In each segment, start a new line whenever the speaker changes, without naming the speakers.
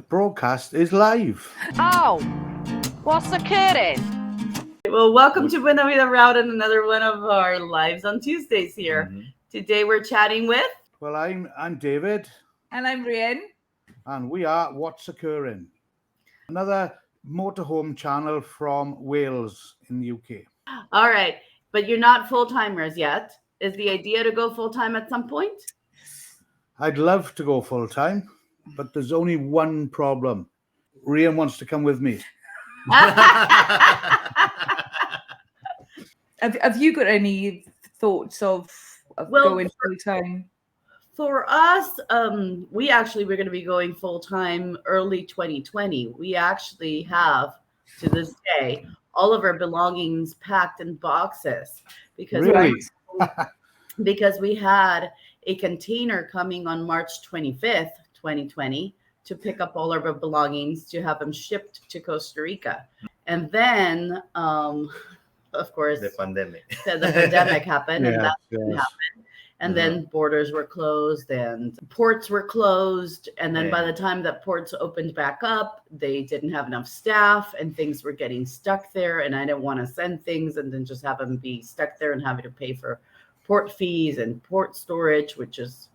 The broadcast is live.
Oh, what's occurring?
Well, welcome to Buena Vida Route and another one of our lives on Tuesdays here. Mm-hmm. Today we're chatting with...
Well, I'm David.
And I'm Rian.
And we are What's Occurring, another motorhome channel from Wales in the UK.
All right, but you're not full-timers yet. Is the idea to go full-time at some point?
I'd love to go full-time, but there's only one problem. Rian wants to come with me.
Have you got any thoughts of going full-time?
For us, we actually were going to be going full-time early 2020. We actually have, to this day, all of our belongings packed in boxes because we had a container coming on March 25th, 2020 to pick up all of our belongings to have them shipped to Costa Rica. And then, of course,
the pandemic
happened and that didn't happen. And then borders were closed and ports were closed. And then by the time that ports opened back up, they didn't have enough staff and things were getting stuck there. And I didn't want to send things and then just have them be stuck there and having to pay for port fees and port storage, which is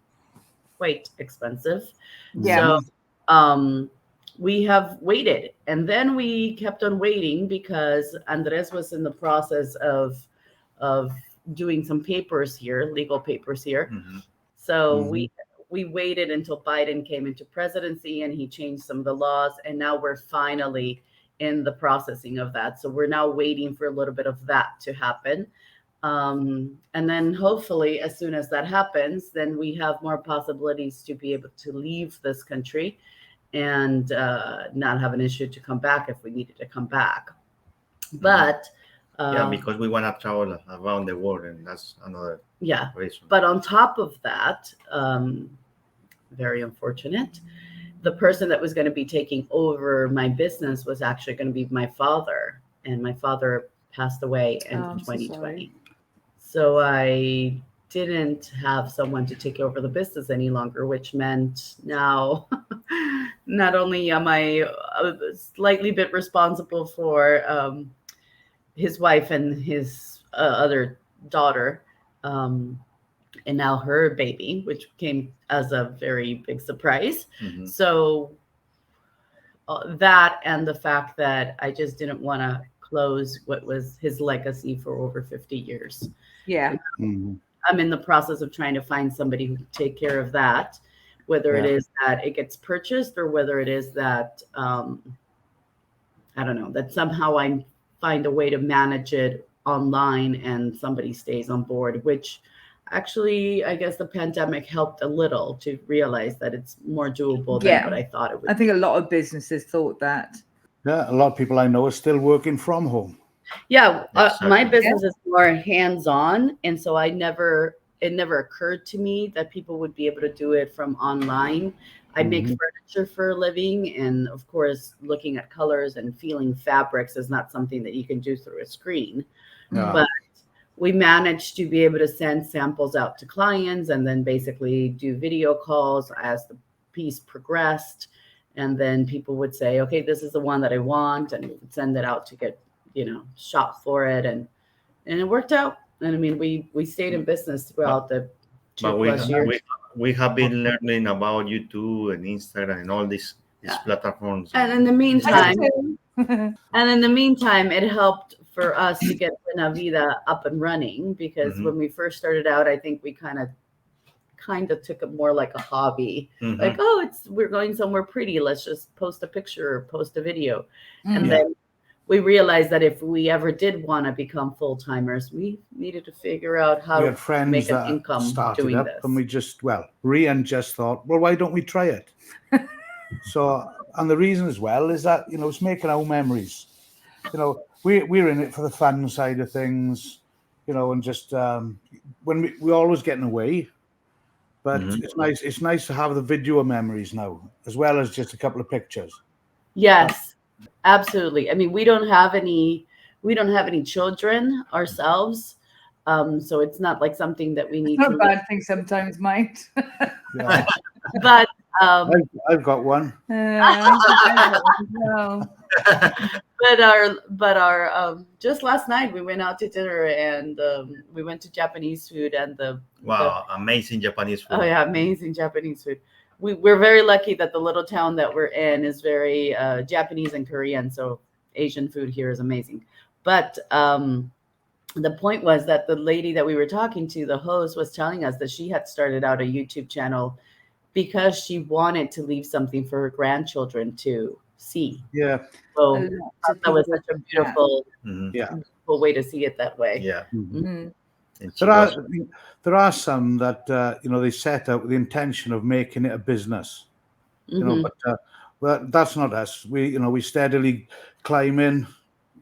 quite expensive.
Yeah.
So we have waited. And then we kept on waiting because Andres was in the process of doing some papers here, legal papers here. Mm-hmm. So we waited until Biden came into presidency and he changed some of the laws. And now we're finally in the processing of that. So we're now waiting for a little bit of that to happen. And then hopefully as soon as that happens, then we have more possibilities to be able to leave this country and not have an issue to come back if we needed to come back. But
because we want to travel around the world, and that's another reason.
But on top of that, very unfortunate, the person that was going to be taking over my business was actually going to be my father, and my father passed away in 2020. So I didn't have someone to take over the business any longer, which meant now not only am I slightly bit responsible for his wife and his other daughter, and now her baby, which came as a very big surprise. Mm-hmm. So that and the fact that I just didn't want to close what was his legacy for over 50 years.
Yeah.
Mm-hmm.
I'm in the process of trying to find somebody who can take care of that, whether it is that it gets purchased or whether it is that, I don't know, that somehow I find a way to manage it online and somebody stays on board, which actually, I guess the pandemic helped a little to realize that it's more doable than what I thought it would.
I think a lot of businesses thought that.
Yeah, a lot of people I know are still working from home.
Yeah, my business is more hands-on, and so it never occurred to me that people would be able to do it from online. I make furniture for a living, and of course, looking at colors and feeling fabrics is not something that you can do through a screen. Yeah. But we managed to be able to send samples out to clients and then basically do video calls as the piece progressed. And then people would say, okay, this is the one that I want, and we would send it out to get, shot for it. And it worked out. And I mean, we stayed in business throughout the 2+ years.
We have been learning about YouTube and Instagram and all these platforms.
And in the meantime, it helped for us to get Buena Vida up and running because when we first started out, I think we kind of took it more like a hobby. Like, we're going somewhere pretty. Let's just post a picture or post a video. And then we realized that if we ever did want to become full-timers, we needed to figure out how to make an income doing this.
And Rian just thought, well, why don't we try it? So, and the reason as well is that, it's making our memories. We're in it for the fun side of things, and just when we're always getting away. But it's nice to have the video memories now, as well as just a couple of pictures.
Yes. Absolutely. I mean, we don't have any children ourselves. So it's not like something that we need
to. Not a bad thing sometimes, might.
But
I've got one.
No.
But our just last night we went out to dinner and we went to Japanese food and
Wow, amazing Japanese food.
oh yeah, amazing Japanese food. We're very lucky that the little town that we're in is very Japanese and Korean, so Asian food here is amazing. But the point was that the lady that we were talking to, the host, was telling us that she had started out a YouTube channel because she wanted to leave something for her grandchildren to see.
Yeah.
So that was such a beautiful, beautiful way to see it that way.
Yeah.
Mm.
There are some that they set out with the intention of making it a business. But that's not us. We steadily climb in,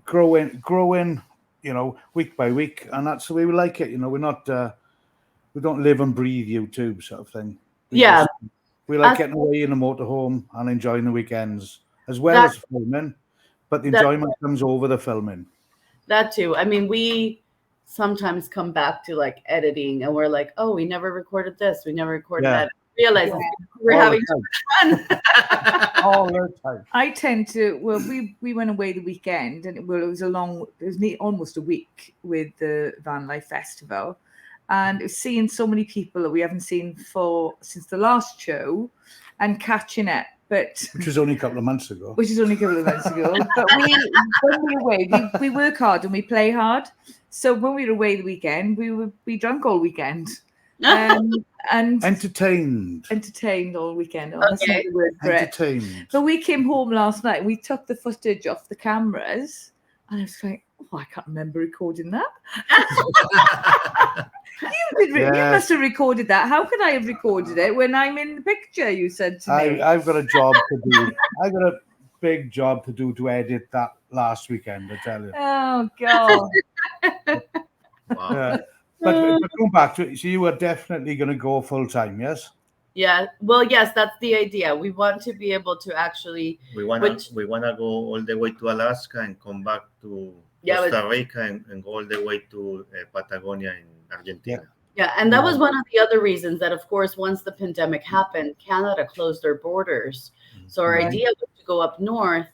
growing, week by week, and that's the way we like it. We're not we don't live and breathe YouTube sort of thing. We like getting away in a motorhome and enjoying the weekends as well as filming, but the enjoyment comes over the filming.
That too. I mean, we sometimes come back to like editing and we're like, oh, we never recorded this, we never recorded that. Realize we're having too much fun.
All the time.
I tend to, we went away the weekend and it was almost a week with the Van Life Festival, and seeing so many people that we haven't seen since the last show and catching up. Which
was only a couple of months ago.
But when we're away, we work hard and we play hard. So when we were away the weekend, we drank all weekend. And
entertained
all weekend.
Okay.
Entertained.
But we came home last night. We took the footage off the cameras, and I was like, "Oh, I can't remember recording that." You must have recorded that. How could I have recorded it when I'm in the picture? You said to me.
I've got a job to do. I got a big job to do to edit that last weekend. I tell you.
Oh God.
Wow.
But going back to it, so you are definitely going to go full time, yes?
Yeah. Well, yes, that's the idea. We want to be able to actually.
We wanna go all the way to Alaska and come back to Costa Rica and go all the way to Patagonia in Argentina.
Yeah, and that was one of the other reasons that, of course, once the pandemic happened, Canada closed their borders. So our idea was to go up north,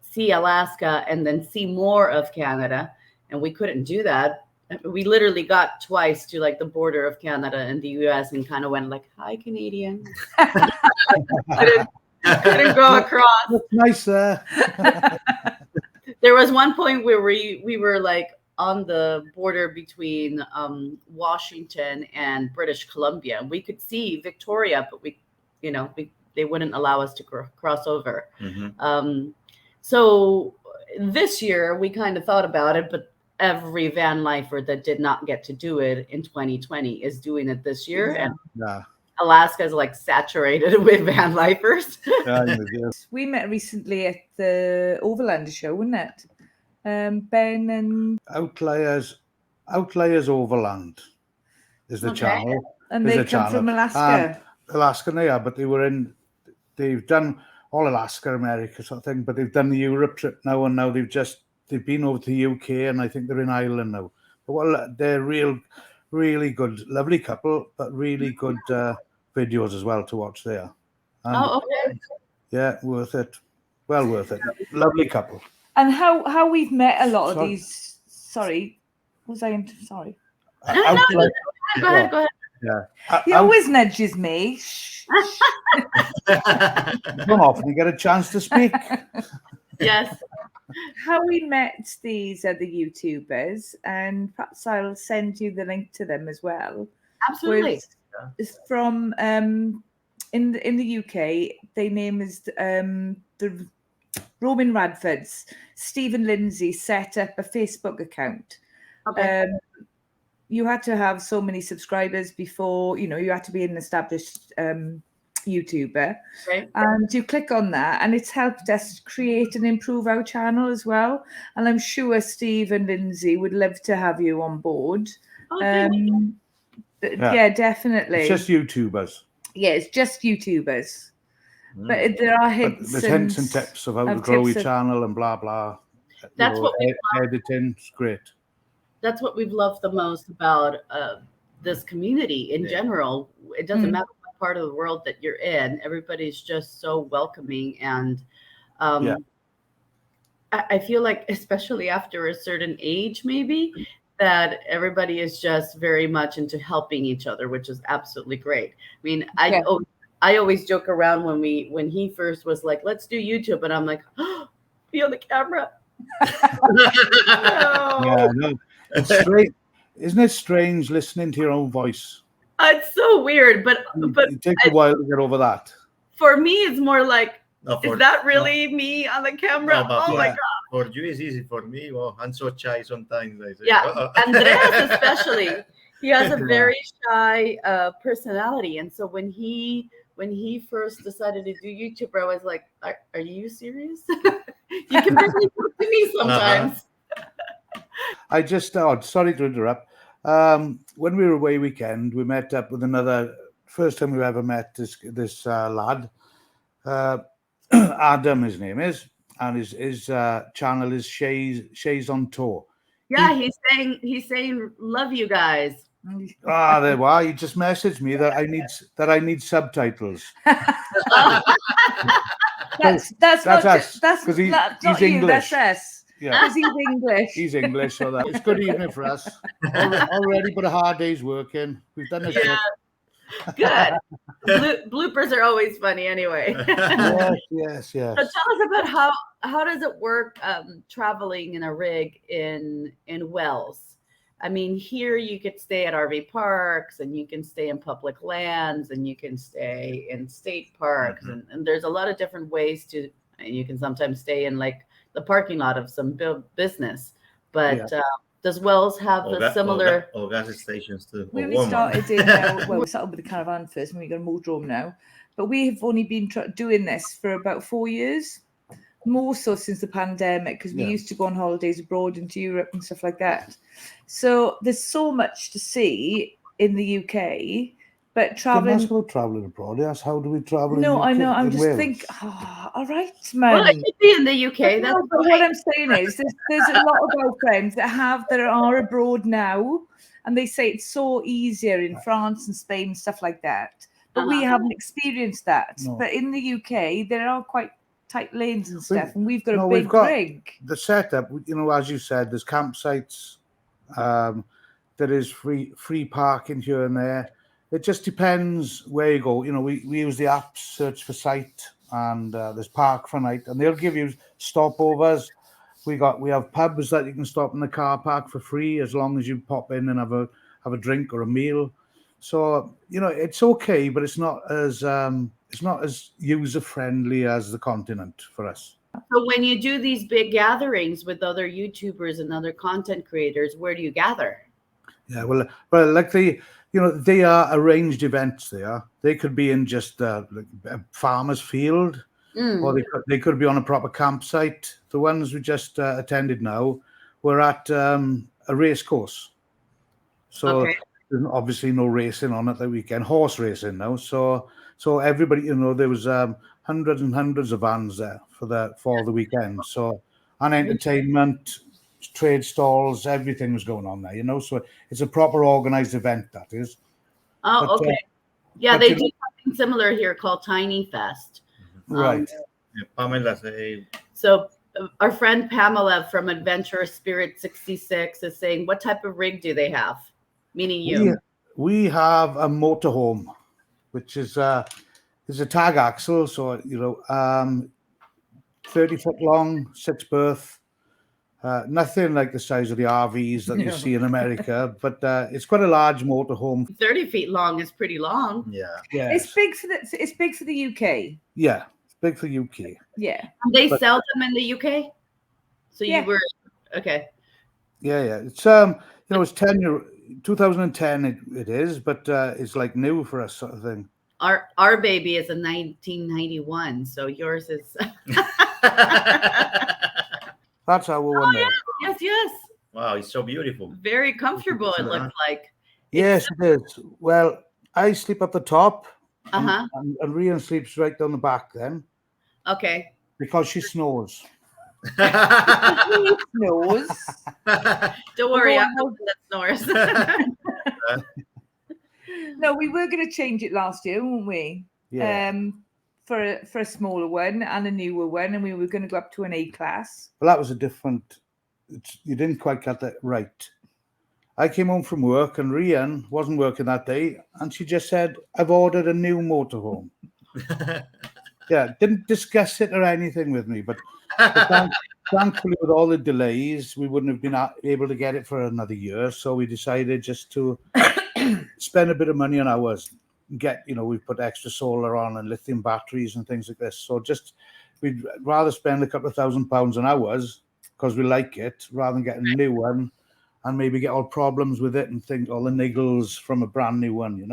see Alaska, and then see more of Canada, and we couldn't do that. We literally got twice to like the border of Canada and the US and kind of went like, "Hi, Canadian." couldn't go across.
That's nice there.
There was one point where we were like on the border between Washington and British Columbia. We could see Victoria, but they wouldn't allow us to cross over. So this year we kind of thought about it, but every van lifer that did not get to do it in 2020 is doing it this year. And Alaska is like saturated with van lifers.
We met recently at the Overland show, wasn't it? Ben and
Outliers Overland is the channel.
And they come from Alaska.
Alaska, but they've done all Alaska, America sort of thing, but they've done the Europe trip now, and now they've been over to the UK, and I think they're in Ireland now. But they're really good, lovely couple, but really good videos as well to watch there. And
okay.
Yeah, worth it. Well worth it. Lovely couple.
And how we've met a lot of these. Sorry, was I? Sorry.
Go ahead.
Yeah.
He always nudges me.
Don't often get a chance to speak.
Yes.
How we met these other YouTubers, and perhaps I'll send you the link to them as well.
Absolutely.
It's from in the UK. Their name is the Roman Radfords. Stephen Lindsay set up a Facebook account.
Okay.
You had to have so many subscribers before, you had to be an established YouTuber.
Right.
And you click on that, and it's helped us create and improve our channel as well. And I'm sure Steve and Lindsay would love to have you on board. Yeah, definitely.
It's just YouTubers.
Yeah, it's just YouTubers. But there are hints.
There's hints and tips of how to grow your channel and blah blah.
That's what
editing is great.
That's what we've loved the most about this community in general. It doesn't matter what part of the world that you're in, everybody's just so welcoming. And I feel like, especially after a certain age, maybe, that everybody is just very much into helping each other, which is absolutely great. I mean, I always joke around when he first was like, let's do YouTube. And I'm like, oh, be on the camera. No.
Yeah, no. It's strange. Isn't it strange listening to your own voice?
It's so weird, but
it takes a while to get over that.
For me, it's more like, is that really me on the camera? Oh my God.
For you, it's easy. For me, well, I'm so shy sometimes. I say,
yeah, Andreas especially. He has a very shy personality. And so when he first decided to do YouTube, I was like, are you serious? You can barely talk to me sometimes.
I just, sorry to interrupt. When we were away weekend, we met up with another, first time we ever met this lad. Adam, his name is, and his channel is Shays on Tour.
Yeah, he's saying love you guys.
There we are. He just messaged me that I need subtitles.
That's us. That's
because he's
not
English.
You, that's us.
Yeah,
because he's English.
He's English, so that it's good evening for us. Already, but a hard day's working. We've done this.
Yeah. Good. Bloopers are always funny anyway.
Yes. So
tell us about how does it work traveling in a rig in Wales? I mean, here you could stay at RV parks, and you can stay in public lands, and you can stay in state parks, and there's a lot of different ways to. You can sometimes stay in like the parking lot of some business, but does Wales have a similar
or gas stations too?
We started in we started with the Caravan first, and we got a Motorhome now, but we have only been doing this for about 4 years. More so since the pandemic, because we used to go on holidays abroad into Europe and stuff like that. So there's so much to see in the UK, but traveling.
That's about traveling abroad. Yes, how do we travel?
No, I know. I'm just thinking. all right, man.
Well, it could be in the UK.
But what I'm saying is, there's a lot of our friends that are abroad now, and they say it's so easier in France and Spain and stuff like that. But we haven't experienced that. No. But in the UK, there are quite tight lanes and stuff, and we've got a big rig.
The setup, as you said, there's campsites, there is free parking here and there. It just depends where you go. We use the apps, search for site, and there's park for night, and they'll give you stopovers. We have pubs that you can stop in the car park for free as long as you pop in and have a drink or a meal. So it's okay, but it's not as user friendly as the continent for us.
So when you do these big gatherings with other YouTubers and other content creators, where do you gather?
Yeah, well, like they are arranged events. They could be in just like a farmer's field, or they could be on a proper campsite. The ones we just attended now were at a race course. So there's obviously no racing on at the weekend, horse racing now. So everybody, there was hundreds and hundreds of vans there for the weekend. So, and entertainment, trade stalls, everything was going on there. So it's a proper organized event, that is.
Oh, okay. They do something similar here called Tiny Fest.
Right.
Pamela.
So our friend Pamela from Adventurous Spirit 66 is saying, what type of rig do they have? Meaning you.
We have a motorhome, which is a tag axle, so 30-foot long, 6-berth. Nothing like the size of the RVs that you see in America, but it's quite a large motorhome.
30 feet long is pretty long.
Yeah.
It's big for the UK.
Yeah, it's big for the UK.
Yeah.
And they sell them in the UK. So you were okay.
Yeah. It's it's 2010 it is, but it's like new for us sort of thing.
Our baby is a 1991, so yours is.
That's our one.
Yes.
Wow, it's so beautiful.
Very comfortable. It looks like.
Yes, it is. Well, I sleep up the top.
And
Rian sleeps right down the back then.
Okay.
Because she snores.
Don't worry, I'm the one that snores.
No, we were going to change it last year, weren't we?
Yeah.
For a smaller one and a newer one, and we were going to go up to an A class.
Well, that was a different. You didn't quite get that right. I came home from work and Rian wasn't working that day, and she just said, "I've ordered a new motorhome." Yeah, didn't discuss it or anything with me, but thankfully, with all the delays, we wouldn't have been able to get it for another year. So we decided just to spend a bit of money on ours. We've put extra solar on and lithium batteries and things like this. So we'd rather spend a couple of £1,000 on ours because we like it rather than getting a new one and maybe get all problems with it and think all the niggles from a brand new one,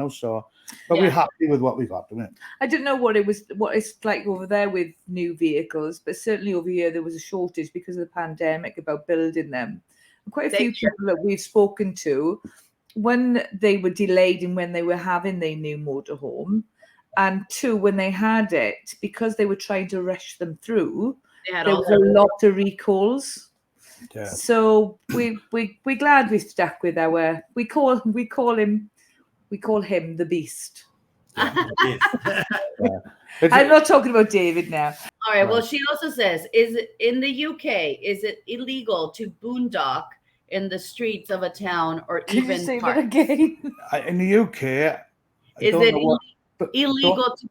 but we're happy with what we got, don't we?
I don't know what it's like over there with new vehicles, but certainly over here there was a shortage because of the pandemic about building them. And quite a few people that we've spoken to, when they were delayed in when they were having their new motorhome, and two, when they had it, because they were trying to rush them through, there was a lot of recalls. Yeah. So we're glad we stuck with our. We call him the Beast. I'm not talking about David now.
All right. Well, she also says, is it in the UK? Is it illegal to boondock in the streets of a town or even
you say
parks?
that again?
In the UK,
is it illegal to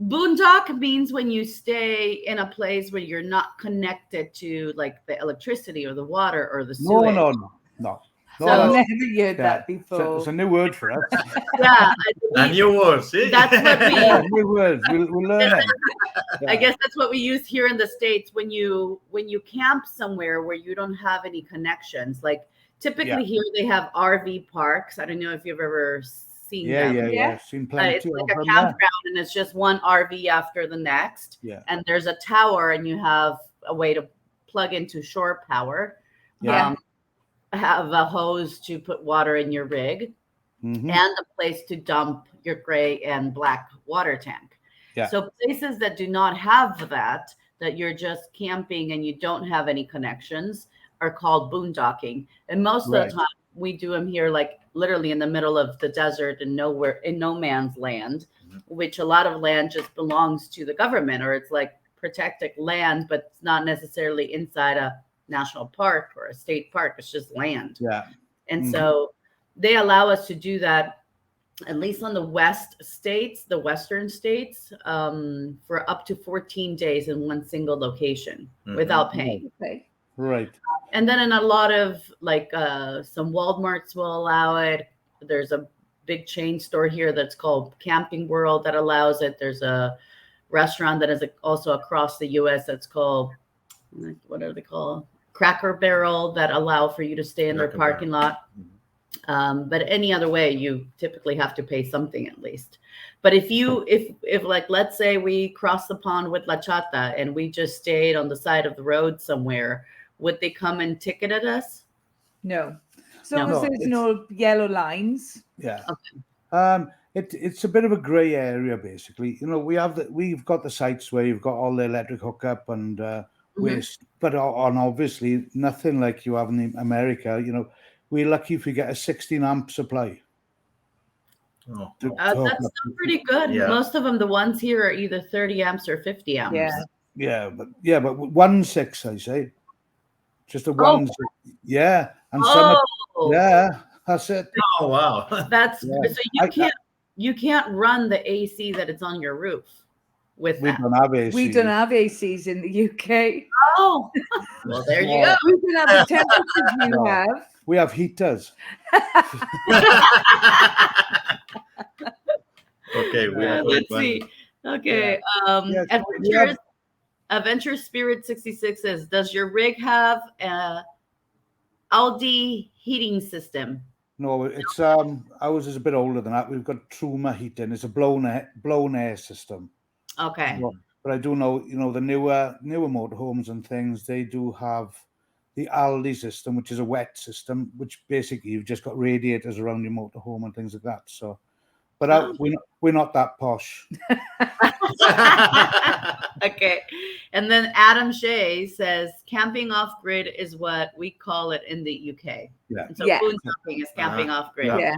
boondock? Means when you stay in a place where you're not connected to like the electricity or the water or the sewage.
No.
So I've never heard that before.
It's a new word for us.
A new word, see?
That's what we
new words. We'll learn it. Yeah.
I guess that's what we use here in the States when you camp somewhere where you don't have any connections. Like typically here they have RV parks. I don't know if you've ever seen them.
Yeah. Seen plenty.
It's like a campground and it's just one RV after the next.
Yeah.
And there's a tower and you have a way to plug into shore power.
Yeah.
Have a hose to put water in your rig and a place to dump your gray and black water tank. Yeah. So places that do not have that you're just camping and you don't have any connections are called boondocking. And most of the time we do them here, like literally in the middle of the desert and nowhere in no man's land, which a lot of land just belongs to the government or it's like protected land, but it's not necessarily inside a national park or a state park. It's just land.
Yeah.
And so they allow us to do that, at least on the western states, for up to 14 days in one single location without paying.
Okay.
Right.
And then in a lot of like some Walmarts will allow it. There's a big chain store here that's called Camping World that allows it. There's a restaurant that is also across the US that's called, what are they called? Cracker Barrel, that allow for you to stay in their parking lot. But any other way, you typically have to pay something at least. But if like, let's say we cross the pond with La Chata and we just stayed on the side of the road somewhere, would they come and ticket at us?
No. As long as there's no yellow lines.
Yeah. Okay. It's a bit of a grey area, basically. We've got the sites where you've got all the electric hookup and waste, but on obviously nothing like you have in America. We're lucky if we get a 16 amp supply.
That's still pretty good. Yeah. Most of them, the ones here are either 30 amps or 50 amps.
But 1.6, I say. Just a 1.6. Yeah. And some that's it.
Oh wow.
So you can't run the AC that it's on your roof.
We don't have AC.
We don't have ACs in the UK.
Oh, well, there you go.
We don't have the temperatures you have.
We have heaters.
Okay,
let's see. Okay, Adventure Spirit 66 says, "Does your rig have a Aldi heating system?"
No, it's ours is a bit older than that. We've got Truma heating. It's a blown air system.
Okay.
But I do know, the newer motorhomes and things, they do have the Aldi system, which is a wet system, which basically you've just got radiators around your motorhome and things like that. So, but we're not that posh.
Okay. And then Adam Shea says, camping off grid is what we call it in the UK.
Yeah.
So boondocking is camping off grid.
Yeah.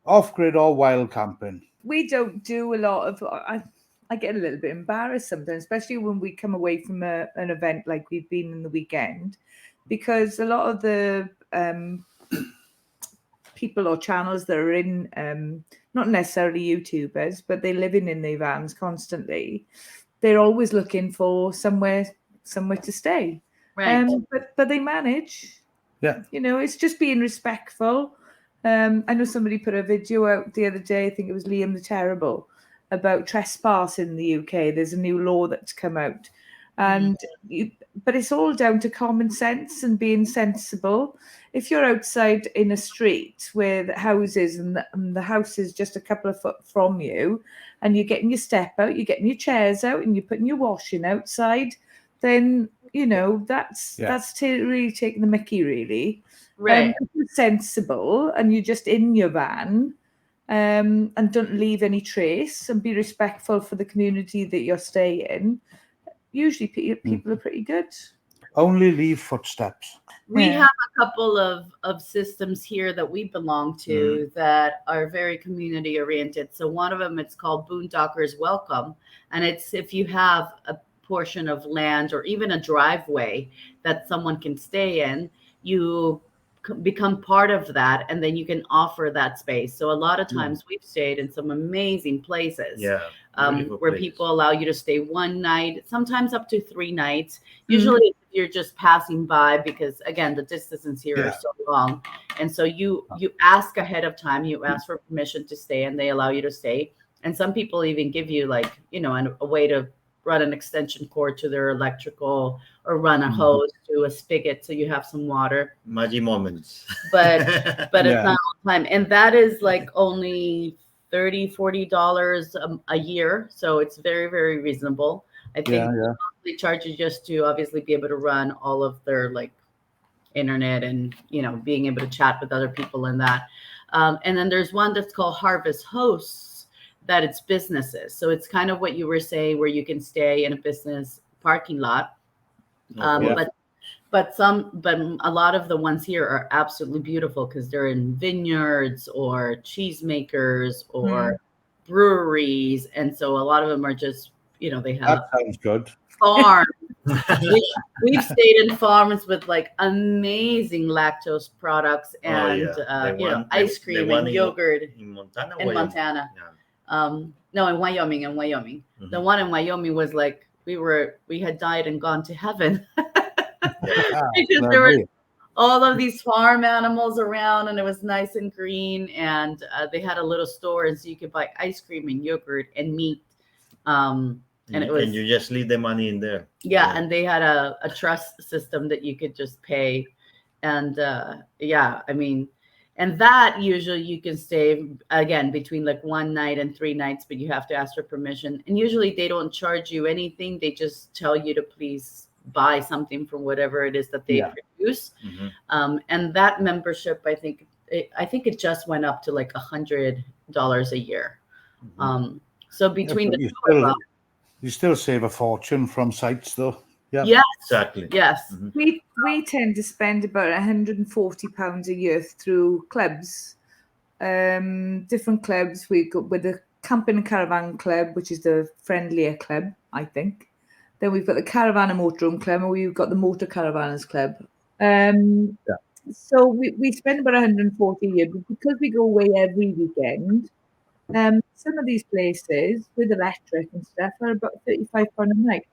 Off-grid or wild camping.
We don't do a lot of. I get a little bit embarrassed sometimes, especially when we come away from an event like we've been in the weekend, because a lot of the people or channels that are in, not necessarily YouTubers, but they're living in their vans constantly. They're always looking for somewhere to stay.
Right.
But they manage.
Yeah.
You know, it's just being respectful. I know somebody put a video out the other day, I think it was Liam the Terrible, about trespass in the UK. There's a new law that's come out. And but it's all down to common sense and being sensible. If you're outside in a street with houses and the house is just a couple of foot from you, and you're getting your step out, you're getting your chairs out, and you're putting your washing outside, then that's really taking the mickey, really.
Right.
If you're sensible and you're just in your van, and don't leave any trace and be respectful for the community that you're staying, usually people are pretty good.
Only leave footsteps.
We have a couple of systems here that we belong to that are very community oriented. So one of them, it's called Boondockers Welcome. And it's if you have a portion of land or even a driveway that someone can stay in, you become part of that, and then you can offer that space. So a lot of times we've stayed in some amazing places where people allow you to stay one night, sometimes up to 3 nights. Usually you're just passing by, because again, the distances here are so long. And so you ask ahead of time, you ask for permission to stay, and they allow you to stay. And some people even give you like, a way to run an extension cord to their electrical, or run a hose to a spigot so you have some water.
Magic moments.
But it's not all the time. And that is like only $30-$40 a year. So it's very, very reasonable. I think they charge you just to obviously be able to run all of their like internet and, being able to chat with other people in that. And then there's one that's called Harvest Hosts, that it's businesses. So it's kind of what you were saying, where you can stay in a business parking lot. But a lot of the ones here are absolutely beautiful, because they're in vineyards or cheesemakers or breweries. And so a lot of them are just, they have
that sounds good.
Farms. We've stayed in farms with like amazing lactose products and ice cream and yogurt
in Montana.
No, in Wyoming. The one in Wyoming was like we had died and gone to heaven. Because there were all of these farm animals around, and it was nice and green, and they had a little store, and so you could buy ice cream and yogurt and meat. And you just leave the money in there. And they had a trust system that you could just pay. And and that usually you can stay again between like 1 night and 3 nights, but you have to ask for permission. And usually they don't charge you anything. They just tell you to please buy something from whatever it is that they produce. And that membership, I think it just went up to like $100 a year. So between the two of them,
you still save a fortune from sites, though.
Yes,
exactly.
Yes,
we tend to spend about £140 a year through clubs, different clubs. We go with the Camping and Caravan Club, which is the friendlier club, I think. Then we've got the Caravan and Motorhome Club, and we've got the Motor Caravanners Club. So we spend about £140 a year, but because we go away every weekend, some of these places with electric and stuff are about £35 a night.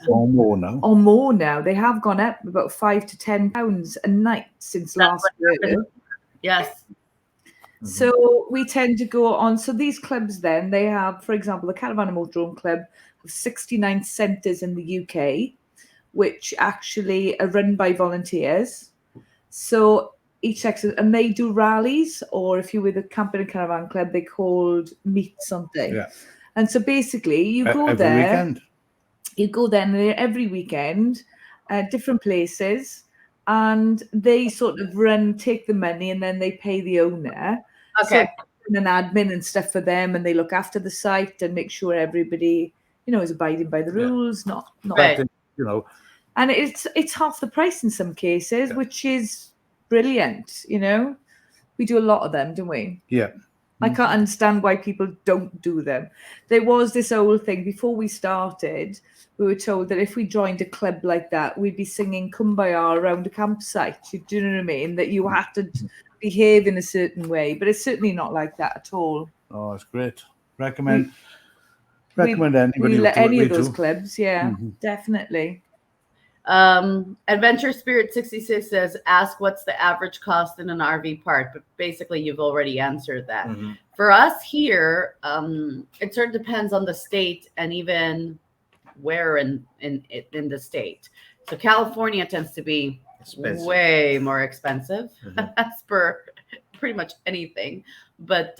Or more now.
Or more now. They have gone up about £5 to £10 a night since last year.
Yes.
So we tend to go on. So these clubs then, they have, for example, the Caravan and Motorhome Club have 69 centres in the UK, which actually are run by volunteers. So each section, and they do rallies, or if you're with the Camping and Caravan Club, they're called meet something. And so basically you go
every
there.
Weekend.
You go there every weekend, different places, and they sort of take the money, and then they pay the owner.
Okay.
So an admin and stuff for them, and they look after the site and make sure everybody, is abiding by the rules, not
right.
And it's half the price in some cases, which is brilliant. We do a lot of them, don't we?
Yeah.
I can't understand why people don't do them. There was this old thing before we started. We were told that if we joined a club like that, we'd be singing Kumbaya around a campsite. Do you know what I mean? That you had to behave in a certain way, but it's certainly not like that at all.
Oh, it's great. Recommend
We
anybody
let
to do
any
it,
of those
too.
clubs, yeah, definitely.
Adventure Spirit 66 says, ask what's the average cost in an RV park, but basically you've already answered that. For us here, it sort of depends on the state and even where in the state. So California tends to be way more expensive as per pretty much anything. But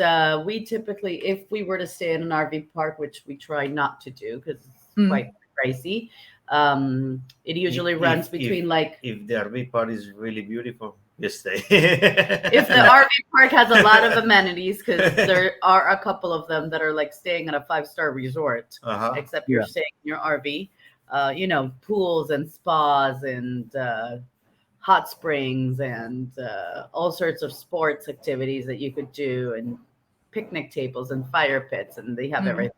we typically, if we were to stay in an RV park, which we try not to do because it's quite pricey, it usually runs between
if the RV park is really beautiful, you stay.
If the RV park has a lot of amenities, because there are a couple of them that are like staying at a 5-star resort, except you're staying in your RV, pools and spas and hot springs and all sorts of sports activities that you could do, and picnic tables and fire pits, and they have everything.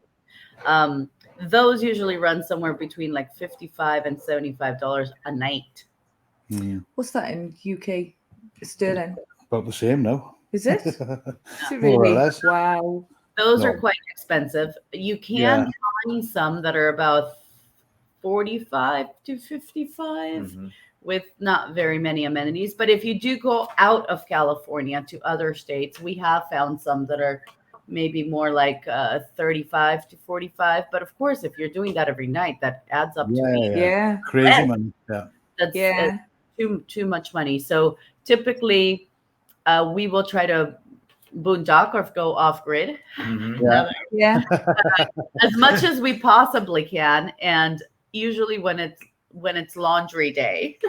Those usually run somewhere between like $55 and $75 a night.
What's that in UK sterling?
About the same now.
Is it? Is it
More or
really?
less.
Wow.
Those are quite expensive. You can find some that are about 45 to 55 with not very many amenities. But if you do go out of California to other states, we have found some that are maybe more like 35 to 45. But of course, if you're doing that every night, that adds up to
crazy money.
That's too much money. So typically, we will try to boondock or go off grid. As much as we possibly can, and usually when it's laundry day.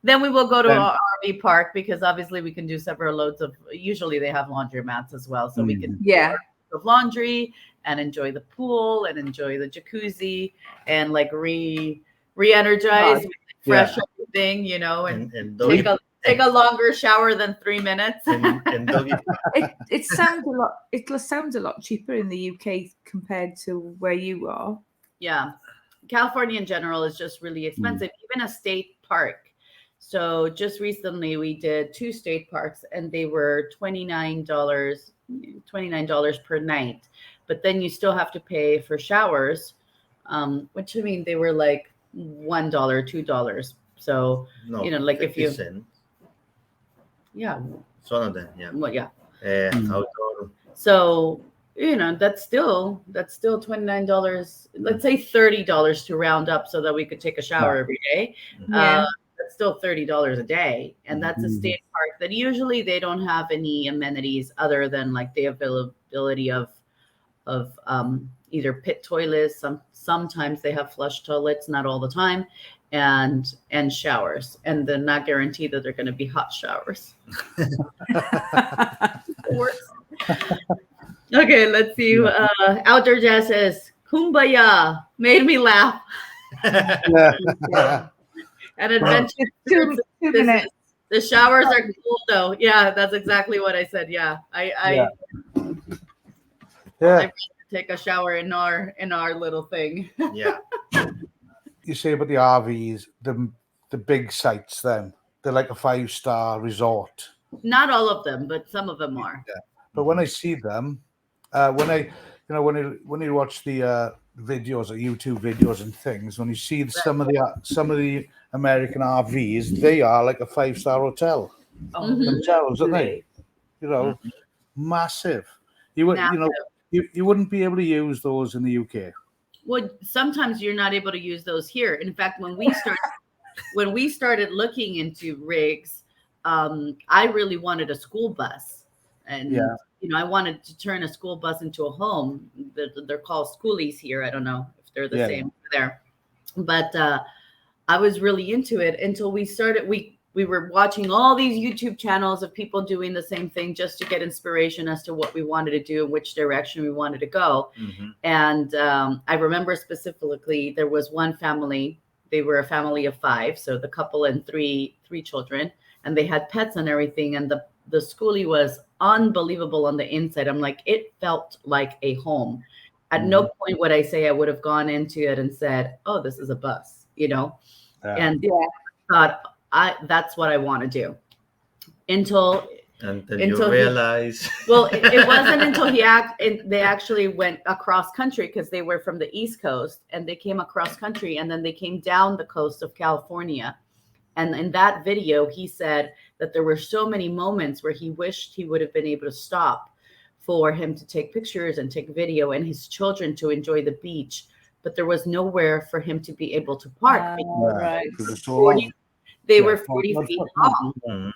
Then we will go to our RV park, because obviously we can do several loads of, usually they have laundromats as well. So we can do of laundry and enjoy the pool and enjoy the jacuzzi and like re-energize, fresh everything, and take a longer shower than 3 minutes.
It sounds a lot cheaper in the UK compared to where you are.
Yeah. California in general is just really expensive, even a state park. So just recently we did 2 state parks and they were $29 per night. But then you still have to pay for showers, which I mean, they were like $1, $2. So, like if you...
cents.
Yeah.
Some of them,
Well, yeah.
Outdoor.
So, that's still $29. Let's say $30 to round up so that we could take a shower every day. That's still $30 a day. And that's a state park that usually they don't have any amenities other than like the availability of either pit toilets. Sometimes they have flush toilets, not all the time, and showers. And they're not guaranteed that they're going to be hot showers. Okay, let's see. Outdoor Jazz says, Kumbaya made me laugh. And Adventure
2 minutes.
The showers are cool though. Yeah, that's exactly what I said. Yeah. I take a shower in our little thing.
Yeah.
You say about the RVs, the big sites, then they're like a 5-star resort.
Not all of them, but some of them are.
Yeah. But when I see them, when you watch the videos or YouTube videos and things, when you see some of the American RVs, they are like a 5-star hotel themselves, aren't they? Massive. You wouldn't be able to use those in the UK.
Well, sometimes you're not able to use those here. In fact, when we started looking into rigs, I really wanted a school bus, and I wanted to turn a school bus into a home. They're called Schoolies here. I don't know if they're the same there, but I was really into it until we started. We were watching all these YouTube channels of people doing the same thing just to get inspiration as to what we wanted to do and which direction we wanted to go. And I remember specifically there was one family. They were a family of 5, so the couple and three children, and they had pets and everything. And the schoolie was unbelievable on the inside. I'm like, it felt like a home. At no point would I say I would have gone into it and said, oh, this is a bus, you know? And thought, that's what I want to do. Until
you realize.
Well, it wasn't until they actually went across country, because they were from the East Coast, and they came across country, and then they came down the coast of California. And in that video, he said that there were so many moments where he wished he would have been able to stop for him to take pictures and take video, and his children to enjoy the beach, but there was nowhere for him to be able to park.
Right.
They were 40 feet long.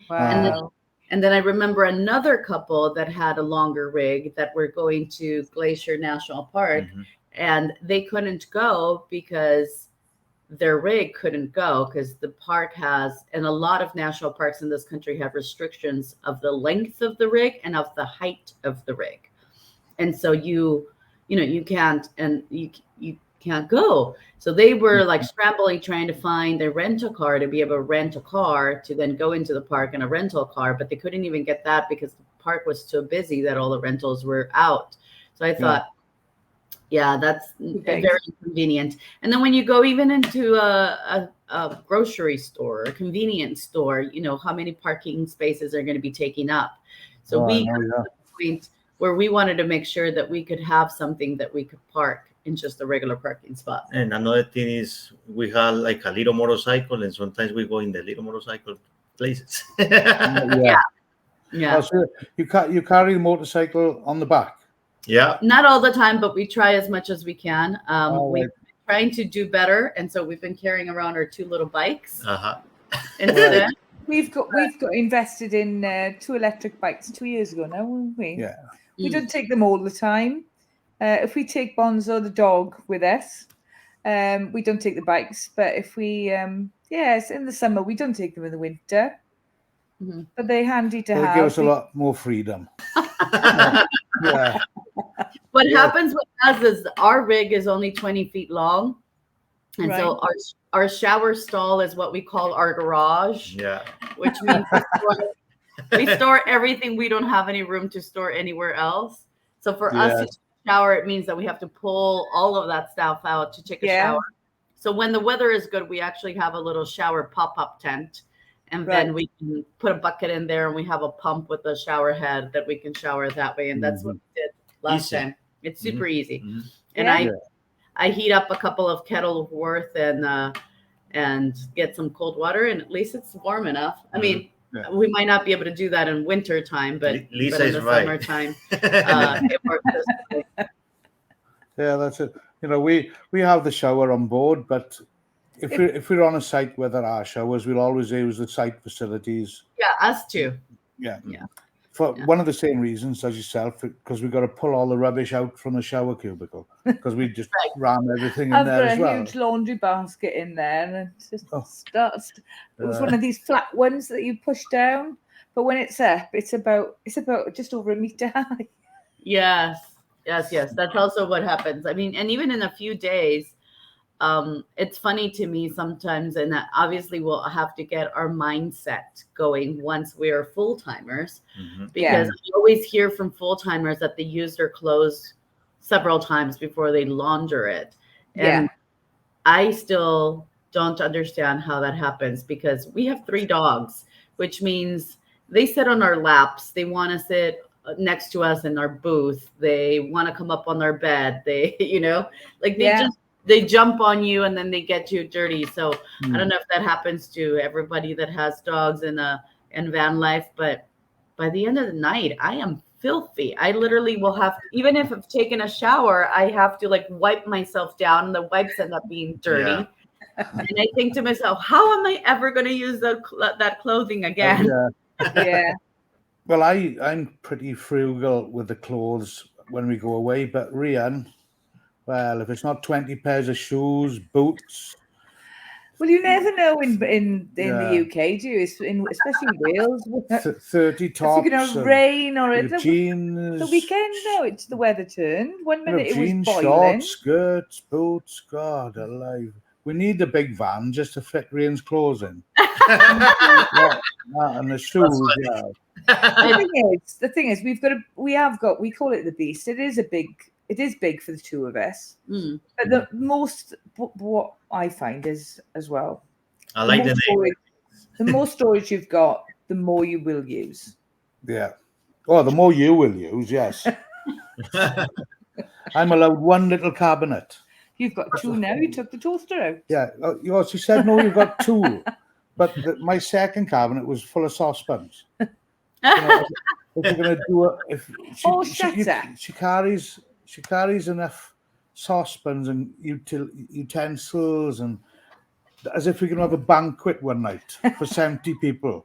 Wow.
And then I remember another couple that had a longer rig that were going to Glacier National Park, and they couldn't go because their rig couldn't go, because the park has, and a lot of national parks in this country have restrictions of the length of the rig and of the height of the rig. And so you can't, and you can't go. So they were like scrambling, trying to find a rental car to be able to rent a car to then go into the park in a rental car, but they couldn't even get that because the park was so busy that all the rentals were out. So I thought, that's very inconvenient. And then when you go even into a grocery store, a convenience store, you know, how many parking spaces are going to be taken up? So we got to the point where we wanted to make sure that we could have something that we could park in just a regular parking spot.
And another thing is we have like a little motorcycle, and sometimes we go in the little motorcycle places.
Yeah.
Oh, so you carry the motorcycle on the back?
Yeah.
Not all the time, but we try as much as we can. We've been trying to do better, and so we've been carrying around our 2 little bikes. Instead.
We've got invested in 2 electric bikes 2 years ago now, haven't we?
Yeah.
We don't take them all the time. If we take Bonzo the dog with us, we don't take the bikes. But if we, it's in the summer, we don't take them in the winter. But they're handy to have.
They give us a lot more freedom. Yeah.
What happens with us is our rig is only 20 feet long. And so our shower stall is what we call our garage.
Yeah.
Which means we store everything. We don't have any room to store anywhere else. So for us to shower, it means that we have to pull all of that stuff out to take a shower. So when the weather is good, we actually have a little shower pop-up tent. And then we can put a bucket in there, and we have a pump with a shower head that we can shower that way. And that's what we did last time. It's super easy. And I heat up a couple of kettle worth and get some cold water, and at least it's warm enough. I mean, we might not be able to do that in winter time, but
Lisa
in
is
the
right.
summertime, it works.
Yeah, that's it. You know, we have the shower on board, but if we're on a site where there are showers, we'll always use the site facilities.
Yeah, us too.
Yeah. For one of the same reasons as yourself, because we've got to pull all the rubbish out from the shower cubicle, because we just ram everything in there as well.
I've got a huge laundry basket in there, and it's just starts. It was one of these flat ones that you push down, but when it's up, it's about just over a meter high.
Yes. That's also what happens. I mean, and even in a few days, it's funny to me sometimes, and that obviously we'll have to get our mindset going once we are full-timers, because I always hear from full-timers that they use their clothes several times before they launder it. And I still don't understand how that happens, because we have 3 dogs, which means they sit on our laps. They want to sit next to us in our booth. They want to come up on our bed. They, they jump on you, and then they get you dirty. So I don't know if that happens to everybody that has dogs in van life, but by the end of the night, I am filthy. I literally will have, even if I've taken a shower, I have to like wipe myself down, and the wipes end up being dirty. Yeah. And I think to myself, how am I ever going to use that clothing again?
Well, I'm pretty frugal with the clothes when we go away, but Rian, well, if it's not 20 pairs of shoes, boots.
Well, you never know in the UK, do you? Especially in Wales.
30 tops.
It's going to rain or
jeans.
The weekend, no, it's the weather turned. 1 minute it was boiling.
Shorts, skirts, boots. God alive. We need a big van just to fit Rian's clothes in. And the shoes, yeah.
The thing is, we call it the beast. It is big for the two of us.
Mm.
But what I find is as well,
I like the name.
the more storage you've got, the more you will use.
Yeah. Oh, the more you will use, yes. I'm allowed one little cabinet.
You've got two now. You took the toaster out.
Yeah. She said, no, you've got two. But my second cabinet was full of saucepans. If you're going to do it, she carries enough saucepans and utensils, and as if we're going to have a banquet one night for 70 people.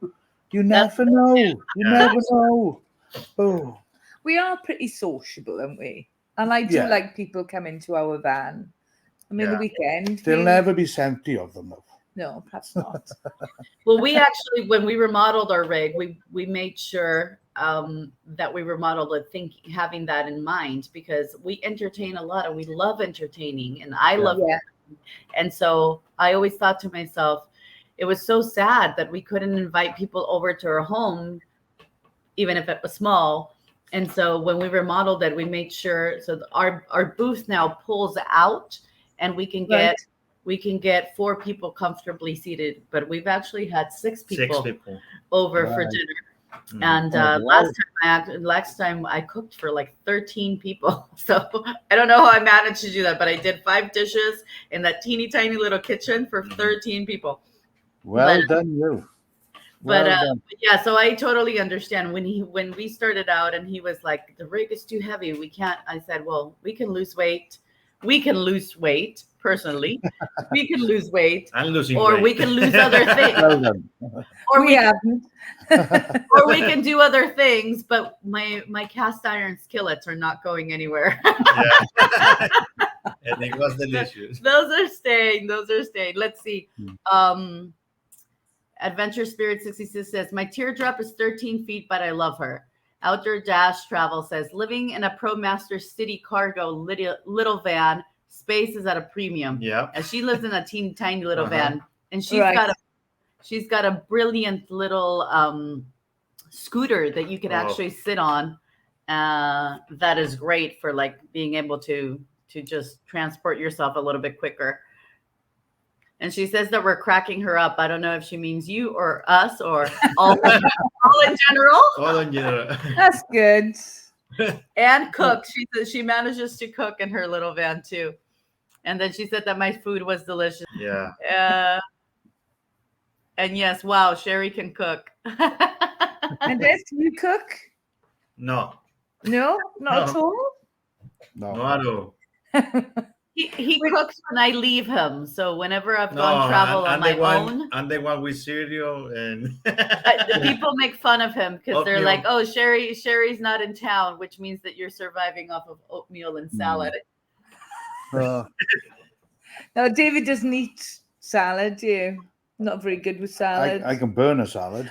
You never know. You never know. Oh.
We are pretty sociable, aren't we? And I do like people coming to our van. I mean, the weekend.
There'll never be 70 of them, though.
No, perhaps not.
Well, we actually, when we remodeled our rig, we made sure that we remodeled it having that in mind, because we entertain a lot and we love entertaining, and I love it. And so I always thought to myself, it was so sad that we couldn't invite people over to our home, even if it was small. And so when we remodeled it, we made sure, so our booth now pulls out, and we can get 4 people comfortably seated. But we've actually had 6 people over for dinner. And last time I cooked for like 13 people. So I don't know how I managed to do that, but I did 5 dishes in that teeny tiny little kitchen for 13 people.
Well done, you.
Yeah, so I totally understand when we started out and he was like, the rig is too heavy. We can't. I said, well, we can lose weight. We can lose weight personally. We can lose weight.
I'm losing
or
weight.
We can lose other things. Or we can do other things, but my cast iron skillets are not going anywhere.
And it was delicious.
Those are staying. Let's see. Adventure Spirit 66 says, my teardrop is 13 feet, but I love her. Outdoor Dash Travel says, living in a ProMaster City Cargo little van, space is at a premium.
Yeah.
And she lives in a teeny tiny little van, and she's got a brilliant little scooter that you can actually sit on. That is great for like being able to just transport yourself a little bit quicker. And she says that we're cracking her up. I don't know if she means you or us or all in general.
All in general.
That's good.
And cook. She says she manages to cook in her little van too. And then she said that my food was delicious.
Yeah.
And yes, wow, Sherry can cook.
And Des, you cook?
No.
No, not at all.
No, at all.
He cooks when I leave him. So whenever I've gone travel on my own.
And the one with cereal and
the people make fun of him because they're like, oh, Sherry's not in town, which means that you're surviving off of oatmeal and salad.
No, David doesn't eat salad, do you? Not very good with salad.
I can burn a salad.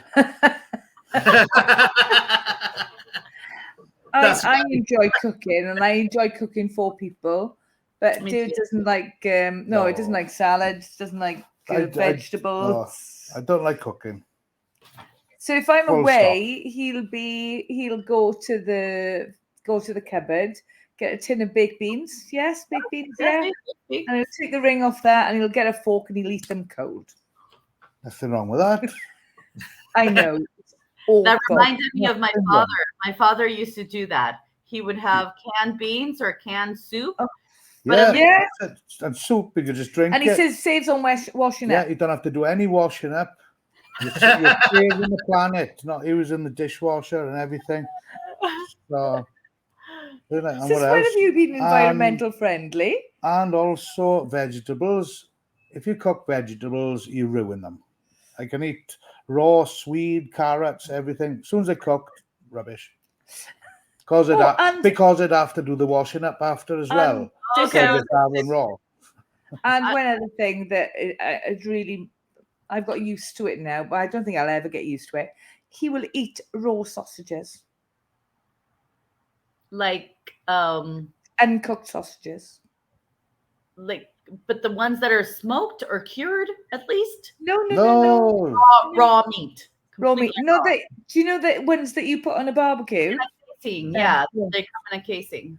I enjoy cooking, and I enjoy cooking for people. But David doesn't like, it doesn't like salads, doesn't like vegetables.
I don't like cooking.
So if I'm away, he'll go to the cupboard, get a tin of baked beans. Yes, baked beans, yeah. And he'll take the ring off that, and he'll get a fork, and he'll eat them cold.
Nothing wrong with that.
I know.
That reminded me of my father. My father used to do that. He would have canned beans or canned soup.
Oh.
Yeah. And soup, you could just drink
it. And he says saves on washing up.
Yeah, you don't have to do any washing up. You're saving the planet. He was in the dishwasher and everything. So,
when have you been environmental friendly?
And also vegetables. If you cook vegetables, you ruin them. I can eat raw swede, carrots, everything. As soon as they're cooked, rubbish. Because I'd have to do the washing up after as well. Raw.
And one other thing that I've got used to it now, but I don't think I'll ever get used to it. He will eat raw sausages.
Like
uncooked sausages.
Like but the ones that are smoked or cured, at least
No.
raw meat.
Raw meat.
Completely
No,
raw.
do you know the ones that you put on a barbecue?
Casing,
Yeah.
yeah, they come in a casing.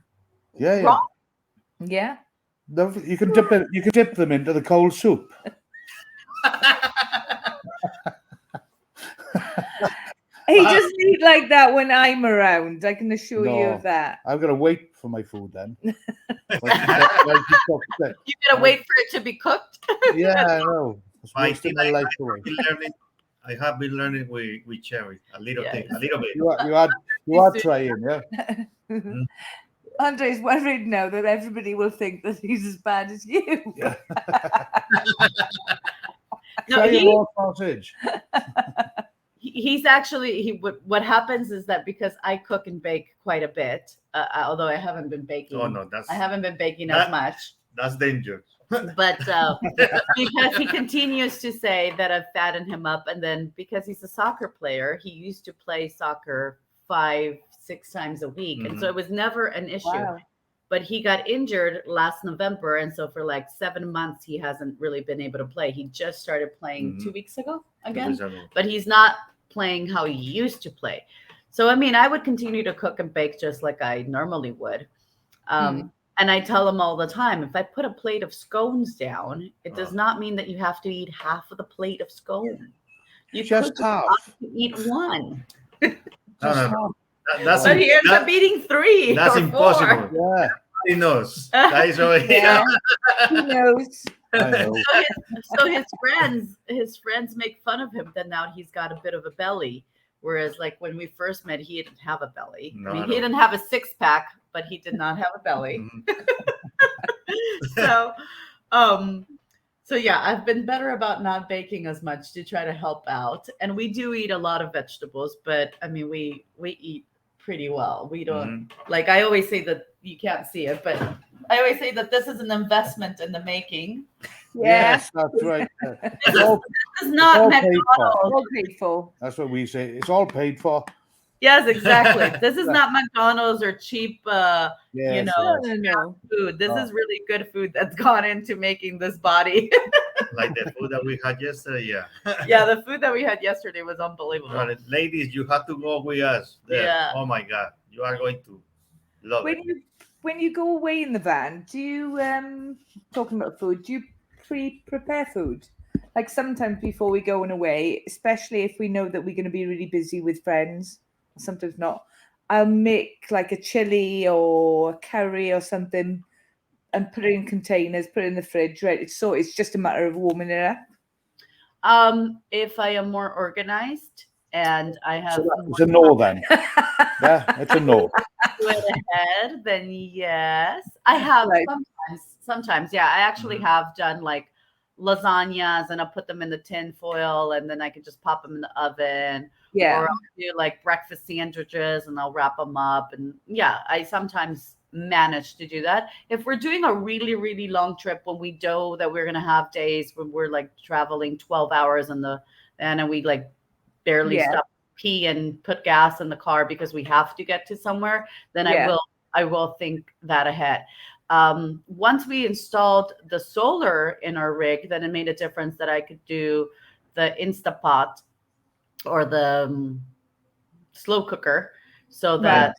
Yeah, yeah.
Raw?
Yeah.
You can dip it. You can dip them into the cold soup.
He doesn't eat like that when I'm around. I can assure you
No.
of that.
I'm gonna wait for my food then. Like you cooked it.
You gotta wait for it to be cooked.
Yeah, I know. It's
I
wasting
think
my life away.
I have been learning with Cherry a little
Yes.
thing, a little bit.
You are trying, yeah.
Andre's worried now that everybody will think that he's as bad as you.
Yeah.
No,
Try a raw sausage.
he's actually what happens is that because I cook and bake quite a bit, although I haven't been baking.
Oh no,
I haven't been baking as much.
That's dangerous.
But because he continues to say that I've fattened him up, and then because he's a soccer player, he used to play soccer 5-6 times a week, and so it was never an issue.
Wow.
But he got injured last November, and so for like 7 months he hasn't really been able to play. He just started playing 2 weeks ago again, but he's not playing how he used to play. So I mean, I would continue to cook and bake just like I normally would. And I tell him all the time, if I put a plate of scones down, it does not mean that you have to eat half of the plate of scone. You
Just half.
Eat one.
No.
But he ends up eating 3.
That's
or
impossible.
4.
Yeah.
He knows. That is over here.
Yeah. He knows.
I know.
So his friends make fun of him that now he's got a bit of a belly. Whereas like when we first met, he didn't have a belly.
No,
I mean,
I
he
don't.
didn't have a 6-pack, but he did not have a belly. So yeah, I've been better about not baking as much to try to help out. And we do eat a lot of vegetables, but I mean, we eat pretty well. We don't like, I always say that you can't see it, but I always say that this is an investment in the making.
Yes, that's right.
This is not McDonald's.
All paid for.
That's what we say. It's all paid for.
Yes, exactly. This is not McDonald's or cheap,
Yes,
No.
food. This is really good food that's gone into making this body.
Like the food that we had yesterday, yeah.
Yeah, the food that we had yesterday was unbelievable.
But ladies, you have to go with us there.
Yeah.
Oh my God, you are going to love it.
When you go away in the van, do you talking about food? Do you prepare food? Like sometimes before we go away, especially if we know that we're going to be really busy with friends. Sometimes not. I'll make like a chili or a curry or something and put it in containers, put it in the fridge, right? So it's just a matter of warming it up.
If I am more organized and I have
it's a no then. Yeah, it's a no.
went ahead, then yes. I have sometimes, yeah. I actually have done like lasagnas and I'll put them in the tin foil and then I can just pop them in the oven.
Yeah.
Or I'll do like breakfast sandwiches and I'll wrap them up. And yeah, I sometimes manage to do that. If we're doing a really, really long trip when we know that we're going to have days when we're like traveling 12 hours and we like barely stop pee and put gas in the car because we have to get to somewhere, then I will think that ahead. Once we installed the solar in our rig, then it made a difference that I could do the Instapot or the slow cooker so that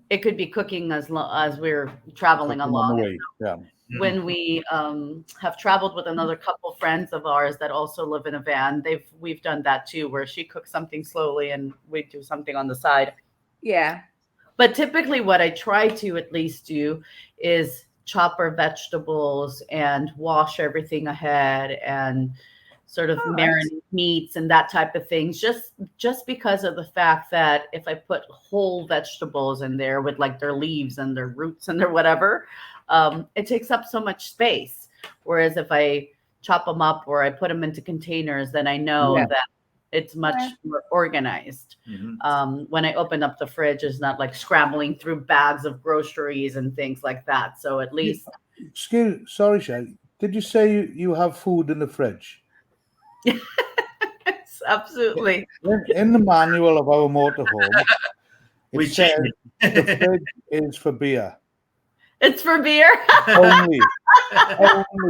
it could be cooking as we're traveling along.
Yeah.
When we have traveled with another couple friends of ours that also live in a van, we've done that too, where she cooks something slowly and we do something on the side.
Yeah.
But typically what I try to at least do is chop our vegetables and wash everything ahead and sort of marinate meats and that type of things, just because of the fact that if I put whole vegetables in there with like their leaves and their roots and their whatever, it takes up so much space. Whereas if I chop them up or I put them into containers, then I know that it's much more organized. When I open up the fridge, it's not like scrambling through bags of groceries and things like that. So at least.
Sorry, Shelly. Did you say you have food in the fridge?
Yes, absolutely.
In the manual of our motorhome, it says the fridge is for beer.
It's for beer.
Only.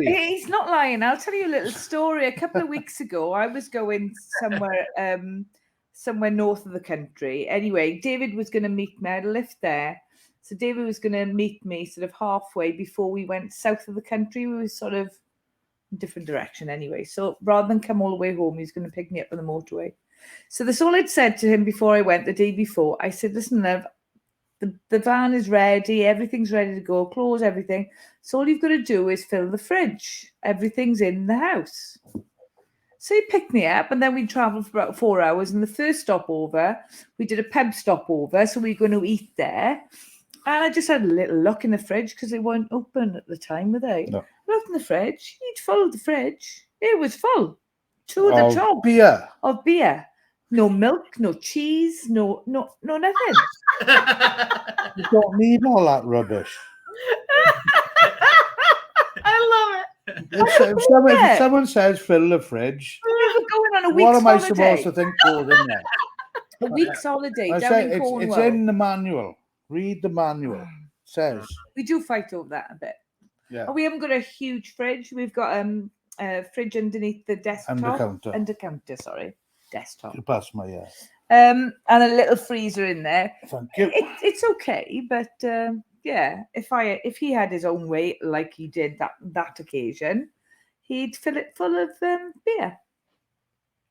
He's not lying. I'll tell you a little story. A couple of weeks ago, I was going somewhere north of the country. Anyway, David was going to meet me. I had a lift there. So David was going to meet me sort of halfway before we went south of the country. We were sort of in different direction anyway. So rather than come all the way home, he was going to pick me up on the motorway. So that's all I'd said to him before I went the day before. I said, listen, love, the van is ready. Everything's ready to go. Close everything. So all you've got to do is fill the fridge. Everything's in the house. So he picked me up, and then we travelled for about 4 hours. And the first stopover, we did a pub stopover. So we were going to eat there. And I just had a little look in the fridge because they weren't open at the time, were they?
No.
Looked in the fridge. He'd filled the fridge. It was full. To the top.
Beer.
Of beer. No milk, no cheese, no nothing.
You don't need all that rubbish.
I love it.
If someone says fill the fridge,
We were going on a week's
what am I
holiday.
supposed to think goes in there?
A week's holiday
I
down
say
in Cornwall.
it's in the manual. Read the manual. It says.
We do fight over that a bit.
Yeah.
And we haven't got a huge fridge. We've got a fridge underneath the desktop. Under counter, sorry. Desktop.
You pass my
and a little freezer in there.
Thank you.
It's okay, but yeah, if he had his own way like he did that occasion, he'd fill it full of beer.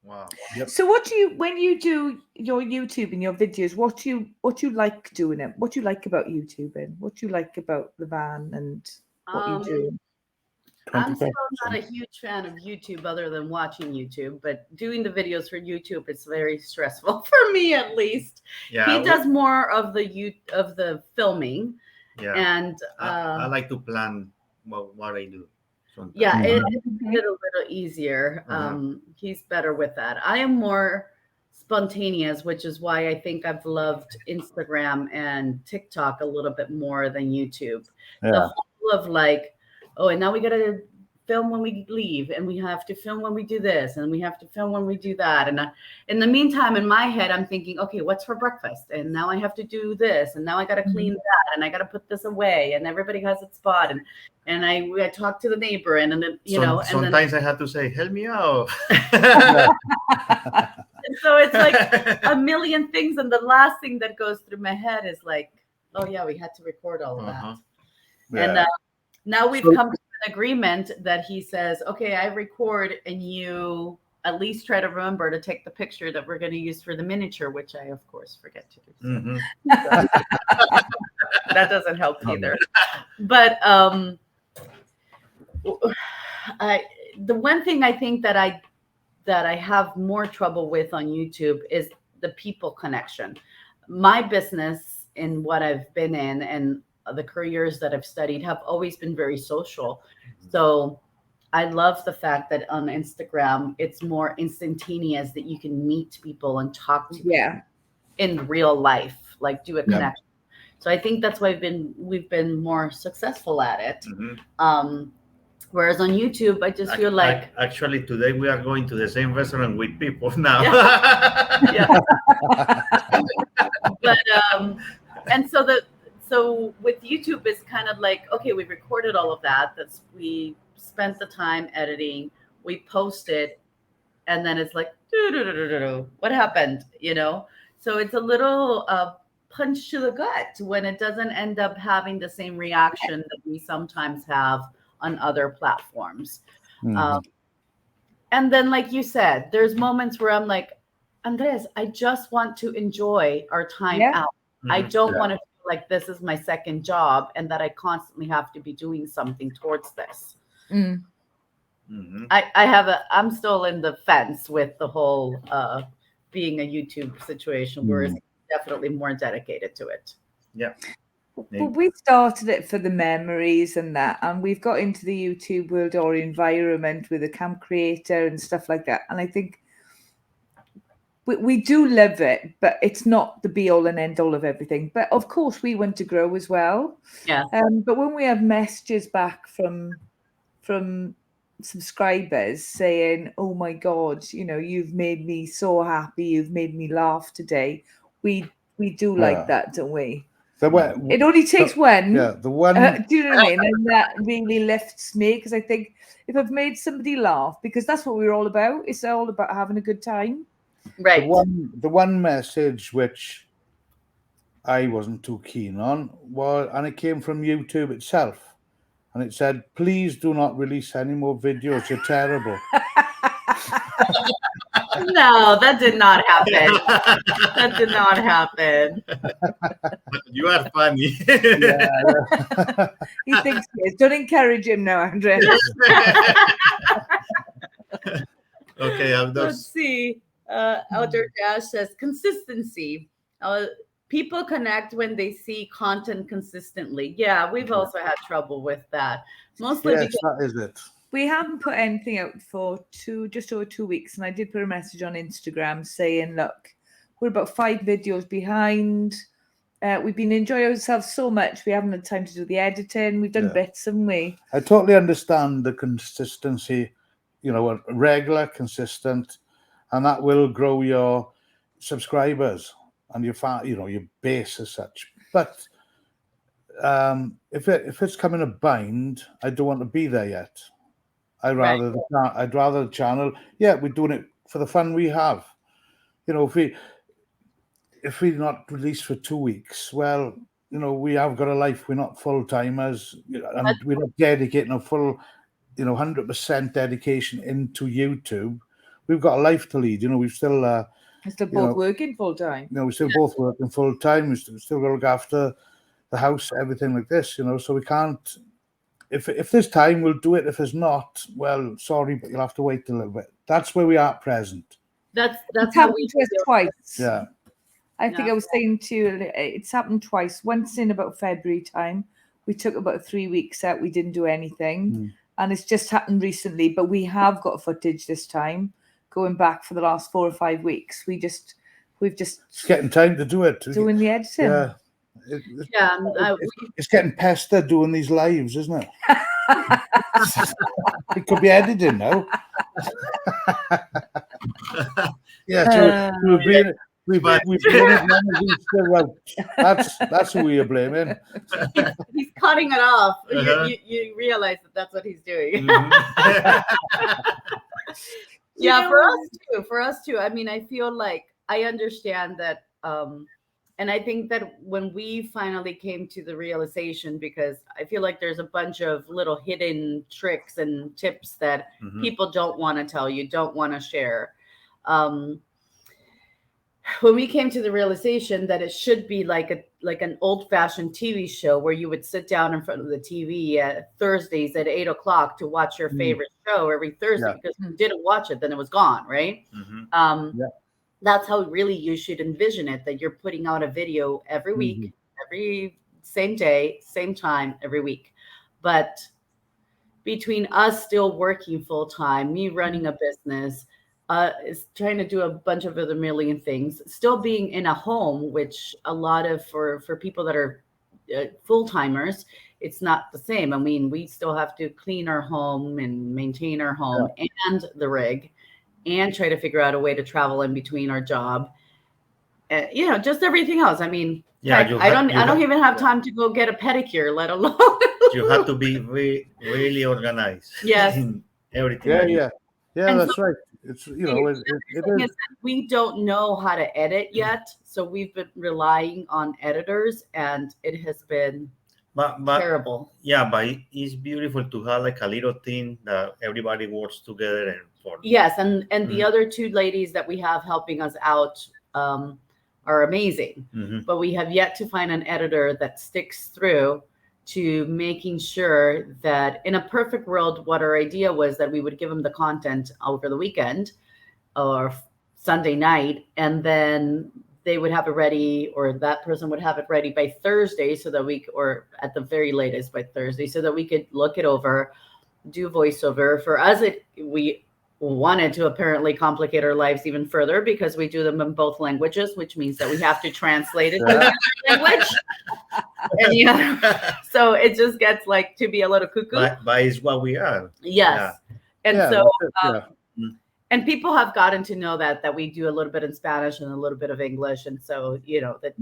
Wow.
Yep.
So when you do your YouTube and your videos, what do you like doing it? What do you like about YouTubing? What do you like about the van and what you do?
I'm still not a huge fan of YouTube other than watching YouTube, but doing the videos for YouTube is very stressful for me, at least.
Yeah,
he does more of the filming.
Yeah.
And
I like to plan what I do. Sometimes.
Yeah, it's a little easier. He's better with that. I am more spontaneous, which is why I think I've loved Instagram and TikTok a little bit more than YouTube.
Yeah.
The whole of like, oh, and now we got to film when we leave, and we have to film when we do this, and we have to film when we do that. And in the meantime, in my head, I'm thinking, okay, what's for breakfast? And now I have to do this, and now I got to clean that, and I got to put this away, and everybody has its spot. And I talk to the neighbor, and then and
sometimes I have to say, help me out.
And so it's like a million things, and the last thing that goes through my head is like, oh yeah, we had to record all of that.
Yeah.
And now we've come to an agreement that he says, okay, I record, and you at least try to remember to take the picture that we're going to use for the miniature, which I of course forget to do. That doesn't help either. But the one thing I think that I have more trouble with on YouTube is the people connection. My business and what I've been in and the careers that I've studied have always been very social. So I love the fact that on Instagram, it's more instantaneous, that you can meet people and talk to people in real life, like do a connection. So I think that's why we've been more successful at it. Whereas on YouTube, I just feel like
actually today we are going to the same restaurant with people now.
But and so with YouTube, it's kind of like, okay, we recorded all of that. We spent the time editing, we posted, and then it's like, what happened? So it's a little punch to the gut when it doesn't end up having the same reaction that we sometimes have on other platforms. And then, like you said, there's moments where I'm like, Andres, I just want to enjoy our time out. I don't want to feel like this is my second job and that I constantly have to be doing something towards this. I'm still in the fence with the whole being a YouTube situation where it's definitely more dedicated to it.
Yeah.
Well, we started it for the memories and that, and we've got into the YouTube world or environment with a camp creator and stuff like that. And I think we do love it, but it's not the be all and end all of everything. But of course, we want to grow as well.
Yeah.
But when we have messages back from subscribers saying, "Oh my God, you've made me so happy. You've made me laugh today." We do like that, don't we? It only takes one.
Yeah, the one.
Do you know what I mean? And that really lifts me because I think if I've made somebody laugh, because that's what we're all about. It's all about having a good time.
Right.
The one message which I wasn't too keen on and it came from YouTube itself. And it said, please do not release any more videos. You're terrible.
No, that did not happen. That did not happen.
You are funny.
Yeah.
He thinks he is. Don't encourage him now, Andrea.
Okay,
Let's see. Outdoor Dash says consistency. People connect when they see content consistently. Yeah, we've also had trouble with that. Mostly
Yes,
because
that is it.
We haven't put anything out for just over 2 weeks, and I did put a message on Instagram saying, look, we're about 5 videos behind. We've been enjoying ourselves so much, we haven't had time to do the editing. We've done bits, haven't we?
I totally understand the consistency, regular, consistent, and that will grow your subscribers and your base as such. But if it's coming a bind, I don't want to be there yet. I'd rather the channel. Yeah, we're doing it for the fun we have. If we not released for 2 weeks, well, we have got a life. We're not full timers, and we're not dedicating a full, 100% dedication into YouTube. We've got a life to lead. We've still. We're
still both working full time.
We're still both working full time. We still got to look after the house, everything like this. So we can't. If there's time, we'll do it. If there's not, well, sorry, but you'll have to wait a little bit. That's where we are at present.
That's
how we do it twice.
Yeah.
I think I was saying to you, it's happened twice. Once in about February time, we took about 3 weeks out. We didn't do anything. And it's just happened recently, but we have got footage this time going back for the last 4 or 5 weeks. We've just
it's getting time to do it.
Doing the editing.
Yeah. It's getting pestered doing these lives, isn't it? It could be editing now. Yeah, so we've been it still out. That's who we are blaming.
He's cutting it off. You realize that's what he's doing. Yeah, for us too. I mean, I feel like I understand that. And I think that when we finally came to the realization, because I feel like there's a bunch of little hidden tricks and tips that people don't want to tell you, don't want to share. When we came to the realization that it should be like an old-fashioned TV show where you would sit down in front of the TV at Thursdays at 8 o'clock to watch your favorite show every Thursday, because if you didn't watch it, then it was gone, right? That's how really you should envision it, that you're putting out a video every week, every same day, same time, every week. But between us still working full time, me running a business, is trying to do a bunch of other million things, still being in a home, which a lot of for people that are full timers, it's not the same. I mean, we still have to clean our home and maintain our home and the rig, and try to figure out a way to travel in between our job, just everything else. I mean, I don't even have time to go get a pedicure, let alone.
You have to be really organized.
Yes.
In everything.
Yeah, that's right. It's
we don't know how to edit yet, so we've been relying on editors, and it has been terrible.
Yeah, but it's beautiful to have like a little team that everybody works together and for.
Yes, and the other 2 ladies that we have helping us out are amazing, but we have yet to find an editor that sticks through to making sure that in a perfect world, what our idea was that we would give them the content over the weekend or Sunday night, and then they would have it ready, or that person would have it ready by Thursday, so that or at the very latest by Thursday, so that we could look it over, do voiceover. For us, we wanted to apparently complicate our lives even further because we do them in both languages, which means that we have to translate it to language. And so it just gets to be a little cuckoo.
But it's what we are.
Yes. And And people have gotten to know that we do a little bit in Spanish and a little bit of English. And so, that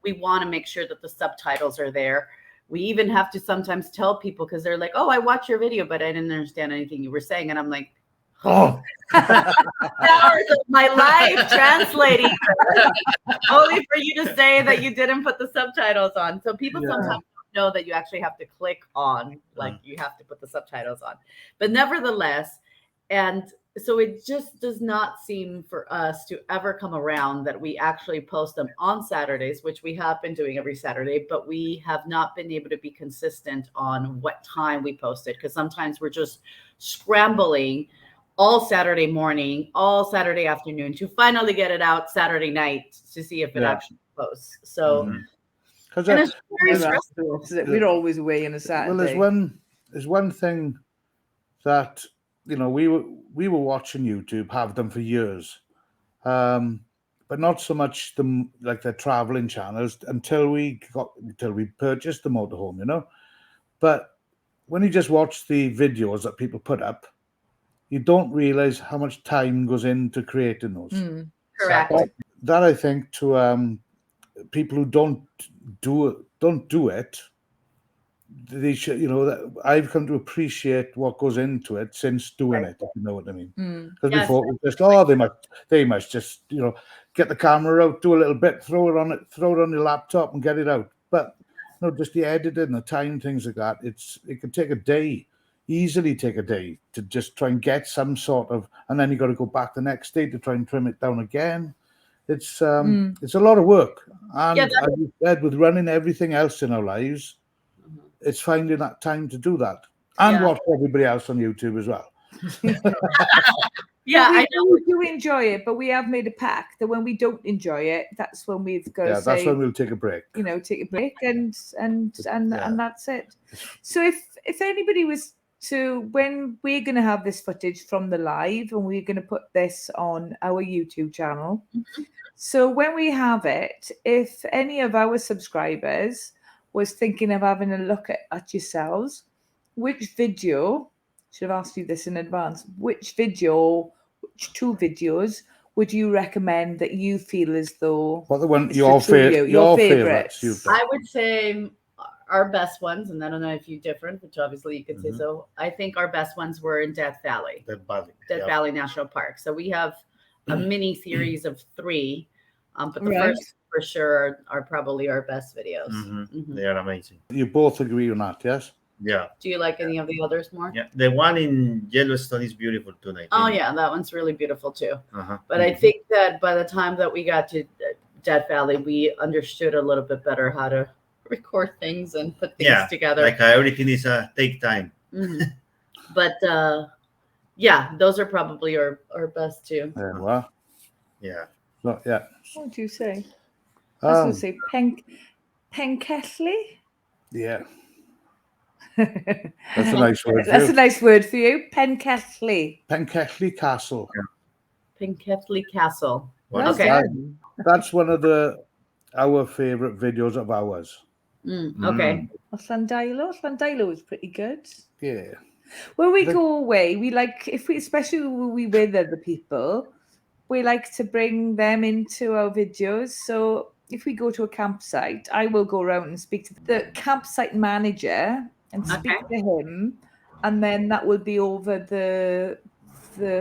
we want to make sure that the subtitles are there. We even have to sometimes tell people, because they're like, oh, I watched your video, but I didn't understand anything you were saying. And I'm like, hours of my life translating only for you to say that you didn't put the subtitles on. So people sometimes don't know that you actually have to click on, like you have to put the subtitles on. But nevertheless, and so it just does not seem for us to ever come around that we actually post them on Saturdays, which we have been doing every Saturday, but we have not been able to be consistent on what time we post it, because sometimes we're just scrambling all Saturday morning, all Saturday afternoon to finally get it out Saturday night to see if it actually posts. So
because
and it's very stressful.
We're always away on a Saturday.
Well, there's one thing that we were watching YouTube, have them for years, but not so much the traveling channels until we purchased the motorhome, But when you just watch the videos that people put up, you don't realize how much time goes into creating those.
Correct.
That I think to people who don't do it, they should, that I've come to appreciate what goes into it since doing it, if you know what I mean. Because before it was just, they must just, get the camera out, do a little bit, throw it on your laptop and get it out. But just the editing, the time, things like that, it could take a day, easily take a day to just try and get some sort of, and then you got to go back the next day to try and trim it down again. It's a lot of work. And as you said, with running everything else in our lives, it's finding that time to do that and watch everybody else on YouTube as well.
I know we do enjoy it, but we have made a pact that when we don't enjoy it, that's when we've got to say,
that's when we'll take a break.
Take a break and that's it. So if anybody was to, when we're going to have this footage from the live and we're going to put this on our YouTube channel. So when we have it, if any of our subscribers was thinking of having a look at yourselves, which video, should have asked you this in advance, which two videos would you recommend that you feel as though your favorites?
I would say our best ones, and I don't know if you're different, which obviously you could say so. I think our best ones were in Death Valley. Death Valley National Park. So we have a mini series of 3, but the first for sure are probably our best videos.
They are amazing.
You both agree on that, yes?
Yeah.
Do you like any of the others more?
Yeah, the one in Yellowstone is beautiful tonight.
Oh yeah, that one's really beautiful too. But I think that by the time that we got to Death Valley, we understood a little bit better how to record things and put things together.
Like everything is take time.
But those are probably our best too.
Yeah.
So, yeah.
What would you say? I was going to say Penketley.
Yeah. That's a nice word.
That's a nice word for you. Penketley.
Penketley Castle.
Penketley Castle.
Okay. That's one of our favorite videos of ours.
Okay.
Llandilo is pretty good.
Yeah.
When we go away, we like, especially when we with other people, we like to bring them into our videos. So if we go to a campsite, I will go around and speak to the campsite manager and speak to him, and then that will be over the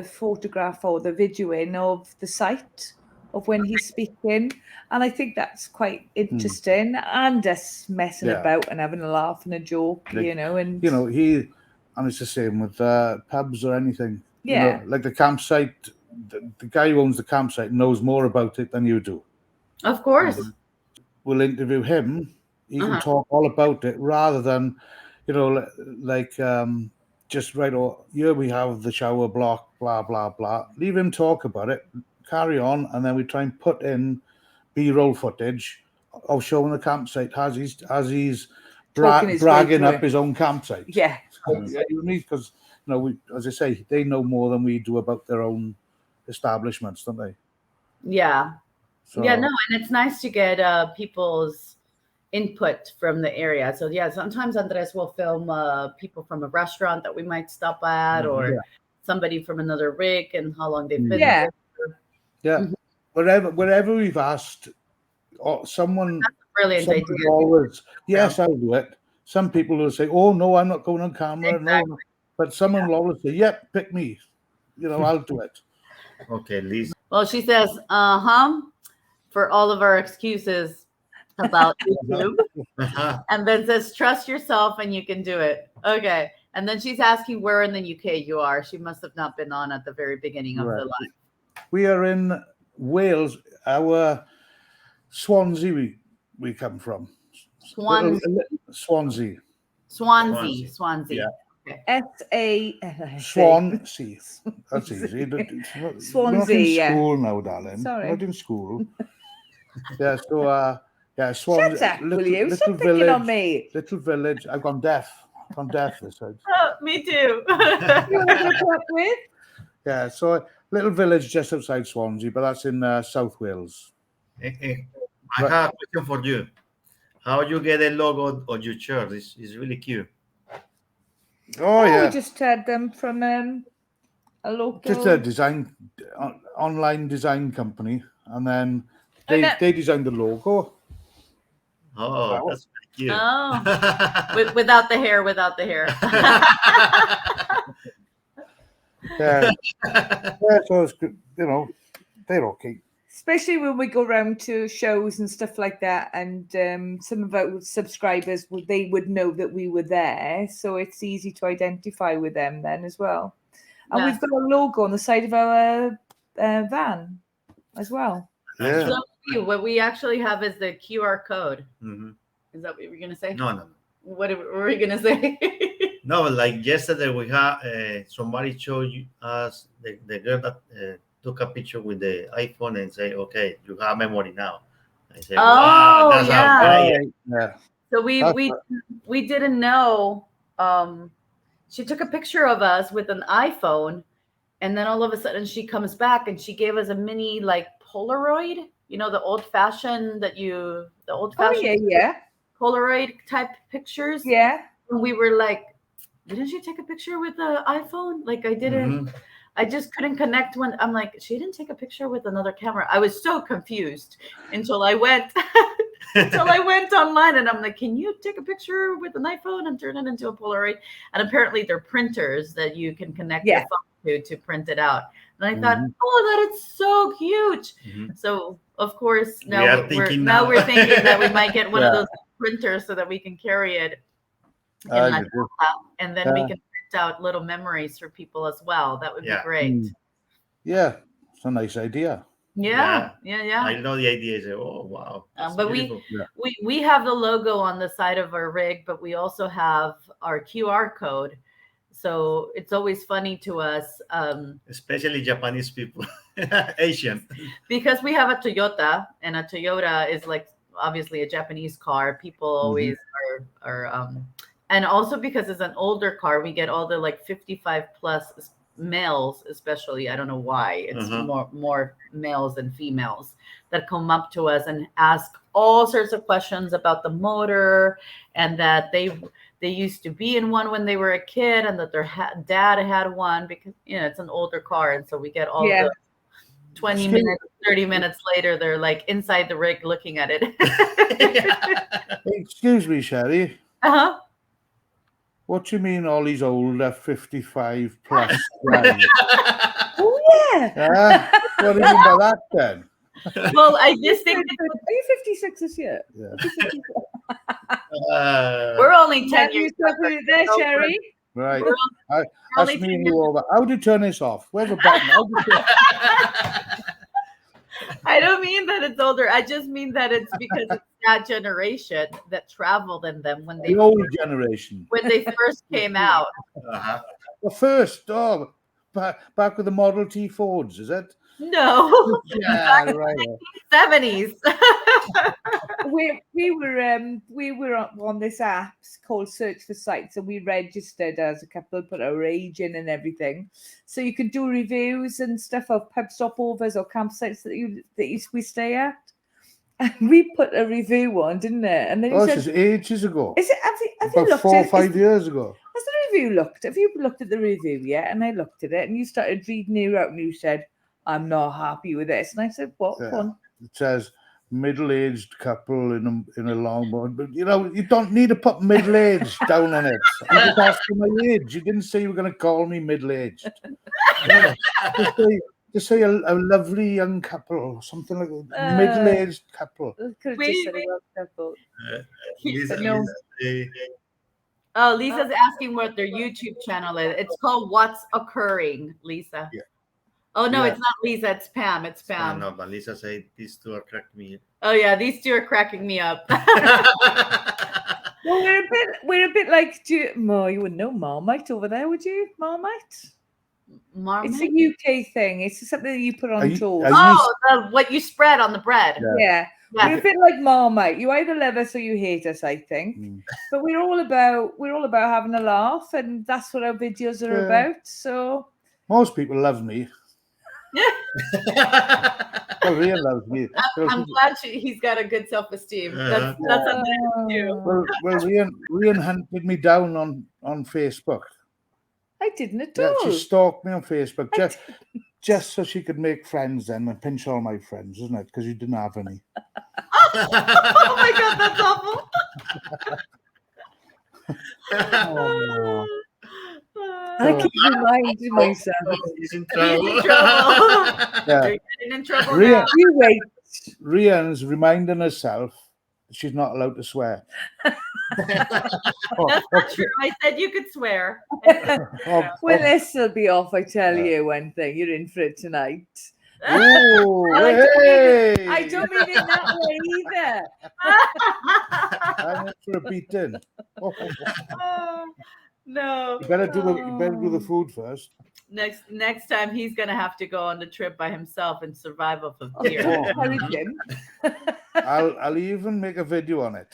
photograph or the videoing of the site of when he's speaking. And I think that's quite interesting, and us messing about and having a laugh and a joke, and
and it's the same with pubs or anything. Like the campsite, the guy who owns the campsite knows more about it than you do.
Of course.
We'll interview him. He can talk all about it rather than, just here we have the shower block, blah, blah, blah. Leave him talk about it, carry on, and then we try and put in B-roll footage of showing the campsite as he's bragging up his own campsite.
Yeah.
Because, as I say, they know more than we do about their own establishments, don't they?
Yeah. So, and it's nice to get people's input from the area. So sometimes Andres will film people from a restaurant that we might stop at, or somebody from another rig and how long they've been
Yeah.
there.
Yeah.
Mhm.
Wherever we've asked, someone
Brilliant idea.
will always, yes, I'll do it. Some people will say, oh, no, I'm not going on camera.
Exactly.
No. But someone will always say, yep, pick me. I'll do it.
Okay, Liz.
Well, she says, for all of our excuses about YouTube. And then says, trust yourself and you can do it. Okay. And then she's asking where in the UK you are. She must have not been on at the very beginning of the live.
We are in Wales. Our Swansea we come from. Swansea.
Swansea.
Yeah.
S-A...
Swansea. That's easy.
Swansea,
we're not in
yeah.
school now, darling.
Sorry.
We're not in school. Yeah, so Swansea.
Shut up, will you?
Little
Stop picking
village,
on me.
Little village. I've gone deaf. This side.
Oh, me too.
You want to talk with?
Yeah, so little village just outside Swansea, but that's in South Wales.
I have a question for you. How you get a logo on your shirt? It's really cute.
Oh yeah,
we just had them from a local.
Just a design, online design company, and then they designed the logo.
Oh, that's pretty cute.
Oh, without the hair.
Yeah, so it's good. They're okay.
Especially when we go around to shows and stuff like that, and some of our subscribers they would know that we were there, so it's easy to identify with them then as well. And we've got a logo on the side of our van as well.
Yeah.
So what we actually have is the QR code.
Mm-hmm.
Is that what you were gonna say?
No.
What were you gonna say?
No, like yesterday we had somebody showed us the girl that took a picture with the iPhone and say, okay, you have memory now. I said, wow, that's
yeah.
So we didn't know. She took a picture of us with an iPhone, and then all of a sudden she comes back and she gave us a mini like Polaroid, the old-fashioned Polaroid type pictures.
Yeah.
And we were like, didn't she take a picture with the iPhone? Like I didn't.
Mm-hmm.
I just couldn't connect when I'm like, she didn't take a picture with another camera. I was so confused until I went online and I'm like, can you take a picture with an iPhone and turn it into a Polaroid? And apparently they're printers that you can connect your phone to print it out. And I thought, that is so cute.
Mm-hmm.
So of course now we're thinking that we might get one of those printers so that we can carry it and then we can out little memories for people as well. That would be great.
Yeah, it's a nice idea.
Yeah.
I know the idea is, oh wow.
But we have the logo on the side of our rig, but we also have our QR code. So it's always funny to us,
especially Japanese people, Asian,
because we have a Toyota, and a Toyota is like obviously a Japanese car. People always are and also because it's an older car, we get all the like 55 plus males, especially. I don't know why. It's more males than females that come up to us and ask all sorts of questions about the motor, and that they used to be in one when they were a kid, and that their dad had one, because it's an older car, and so we get all the 20 minutes, 30 minutes later, they're like inside the rig looking at it.
Excuse me, Sherry. What do you mean all these older 55 plus guys?
Oh, yeah.
What do you mean by that then?
Well, I just think...
Are you 56 this year?
Yeah.
We're only 10 years
there, Sherry.
Right. That's me and you over. How do you turn this off? Where's the button?
I don't mean that it's older. I just mean that it's because it's that generation that traveled in them when they...
The old generation.
When they first came out.
The first, back with the Model T Fords, is it?
No.
Yeah, right.
70s.
we were on this app called Search for Sites, and we registered as a couple, put our age in and everything, so you could do reviews and stuff of pub stopovers or campsites that we stay at. And we put a review on, didn't it? And then
this is ages ago.
Is it? Have you
about
looked
4 or
at,
5 years ago?
Has the review looked? Have you looked at the review yet? And I looked at it, and you started reading it out, and you said, "I'm not happy with this." And I said, "What?"
Yeah.
Go on.
It says middle-aged couple in a longboard, but you don't need to put middle-aged down on it. I'm just asking my age. You didn't say you were going to call me middle-aged. Just say a lovely young couple or something like that. Middle-aged couple.
Could have just said a young couple.
Lisa,
No.
Oh, Lisa's asking what their YouTube channel is. It's called What's Occurring, Lisa.
Yeah.
Oh, no,
Yeah.
it's not Lisa. It's Pam. It's Pam.
No, but Lisa said these two are cracking me.
Oh, yeah. These two are cracking me up.
Well, we're a bit like, you wouldn't know Marmite over there, would you? Marmite?
Marmite?
It's a UK thing. It's something that you put on toast.
What you spread on the bread.
Yeah.
Yeah.
We're a bit like Marmite. You either love us or you hate us, I think. But we're all about having a laugh, and that's what our videos are about. So
most people love me. Well, Rian loves me.
I'm glad he's got a good self-esteem. That's something to do.
Well, Rian hunted me down on Facebook.
I didn't at
Yeah,
all.
she stalked me on Facebook just so she could make friends then and pinch all my friends, isn't it? Because you didn't have any.
Oh my God, that's awful.
I keep reminding myself.
He's in trouble.
Yeah.
You're getting in trouble now.
You wait.
Rian's reminding herself she's not allowed to swear.
That's not true. I said you could swear.
Well, this will be off, I tell you one thing. You're in for it tonight.
Oh,
I don't mean it that way either.
I'm in for a beating.
No.
You better do the food first.
Next time he's gonna have to go on the trip by himself and survive off of beer.
I'll even make a video on it.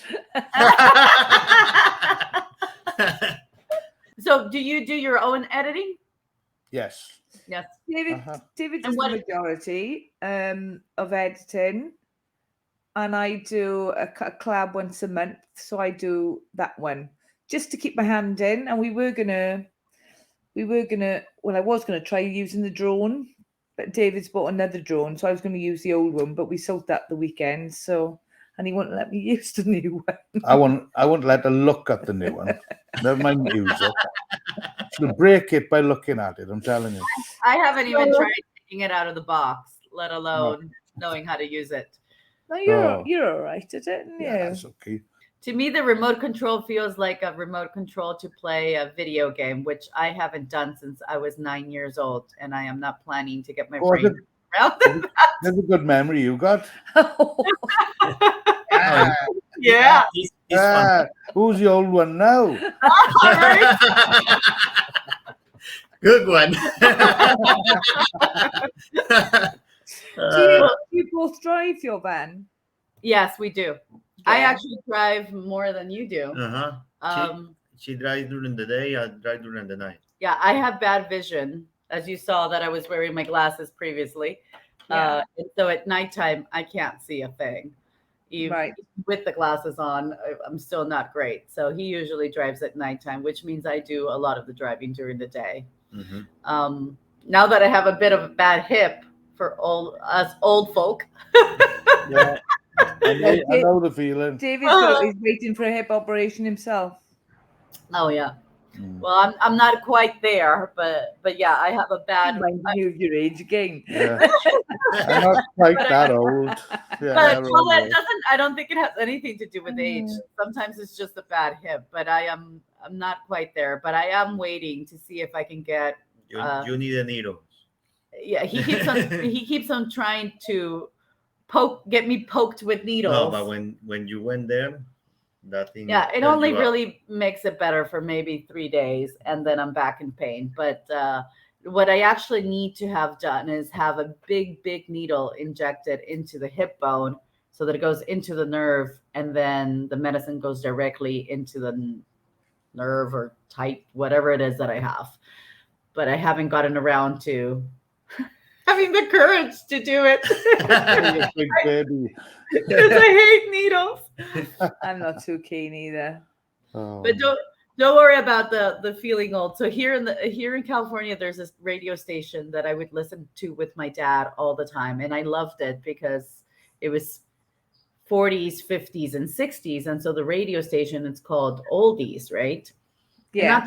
So do you do your own editing?
Yes.
Yes.
David does the majority of editing, and I do a collab once a month. So I do that one just to keep my hand in. And I was gonna try using the drone, but David's bought another drone, so I was gonna use the old one, but we sold that the weekend. So, and he won't let me use the new one.
I won't let her look at the new one. Never mind use it. She'll break it by looking at it, I'm telling you.
I haven't even tried taking it out of the box, let alone knowing how to use it.
No, you're all right at it, aren't you?
Yeah, that's okay.
To me, the remote control feels like a remote control to play a video game, which I haven't done since I was 9 years old, and I am not planning to get my brain around that.
There's a good memory you got.
Yeah.
Who's the old one now?
Good one.
Do you both drive your van?
Yes, we do. I actually drive more than you do.
She drives during the day. I drive during the night.
Yeah, I have bad vision, as you saw that I was wearing my glasses previously. And so at nighttime, I can't see a thing. Even with the glasses on, I'm still not great. So he usually drives at nighttime, which means I do a lot of the driving during the day. Now that I have a bit of a bad hip for us old folk.
Yeah. I know the feeling.
David's waiting for a hip operation himself.
Oh yeah. Well, I'm not quite there, but yeah, I have a bad.
Remind you of your age again.
Yeah. I'm not quite that old. Yeah,
well, that doesn't. I don't think it has anything to do with age. Sometimes it's just a bad hip, but I'm not quite there. But I am waiting to see if I can get.
You need a needle.
Yeah, he keeps on trying to get me poked with needles.
No, but when you went there, that thing.
Yeah, it only really makes it better for maybe 3 days, and then I'm back in pain. But what I actually need to have done is have a big needle injected into the hip bone so that it goes into the nerve, and then the medicine goes directly into the nerve or tight, whatever it is that I have. But I haven't gotten around to having the courage to do it.
Big baby.
Because I hate needles.
I'm not too keen either.
But Don't worry about the feeling old. So here in California, there's this radio station that I would listen to with my dad all the time, and I loved it because it was 40s, 50s, and 60s, and so the radio station, it's called Oldies, right? And
Yeah.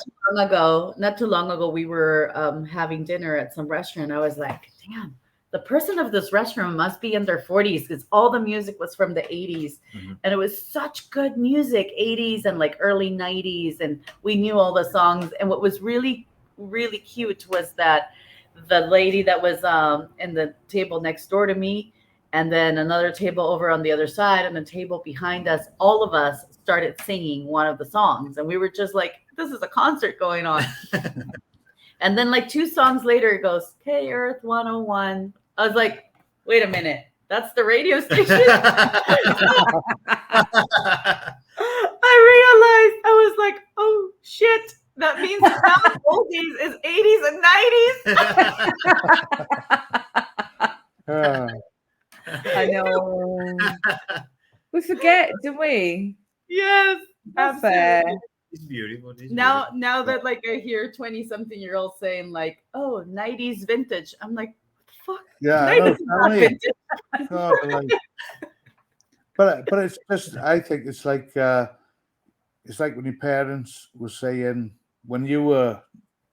not too long ago, we were having dinner at some restaurant. I was like, damn, the person of this restaurant must be in their 40s because all the music was from the 80s. And it was such good music, 80s and like early 90s. And we knew all the songs. And what was really, really cute was that the lady that was in the table next door to me, and then another table over on the other side, and a table behind us, all of us started singing one of the songs. And we were just like, this is a concert going on. And then like 2 songs later, it goes, K Earth 101. I was like, wait a minute, that's the radio station? I realized, I was like, oh shit, that means now oldies is 80s and 90s.
I know. We forget, don't we?
Yes. Absolutely.
It's beautiful.
Now that like I hear 20-something-year-olds saying like, oh, 90s vintage. I'm like, fuck.
Yeah,
90s not vintage.
But it's just, I think it's like when your parents were saying when you were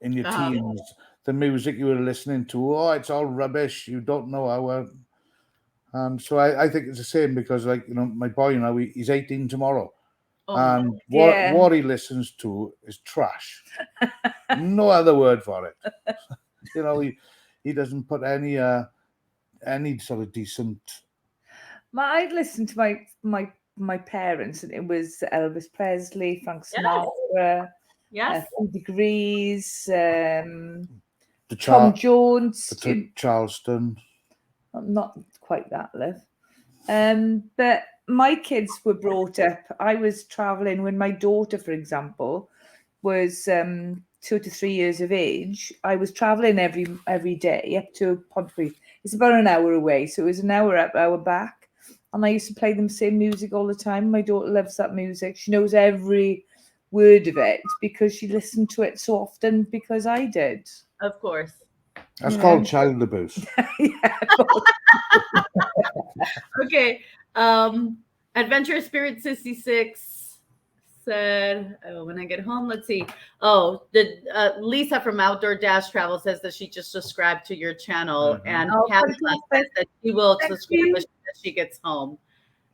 in your teens, the music you were listening to, oh, it's all rubbish. You don't know how. So I think it's the same because, like, you know, my boy now, he's 18 tomorrow. And what he listens to is trash. No other word for it. You know, he doesn't put any sort of decent.
I'd listened to my parents, and it was Elvis Presley, Frank Sinatra,
yes,
3 Degrees, Tom Jones,
Charleston.
Not quite that, love. But my kids were brought up. I was traveling when my daughter, for example, was 2 to 3 years of age. I was traveling every day up to Pontypridd. It's about an hour away, so it was an hour up, hour back. And I used to play them the same music all the time. My daughter loves that music. She knows every word of it because she listened to it so often because I did.
Of course.
That's called child abuse.
Okay. Adventure Spirit 66 said, when I get home, let's see. Oh, Lisa from Outdoor Dash Travel says that she just subscribed to your channel. And Pamela says that she will subscribe as she gets home.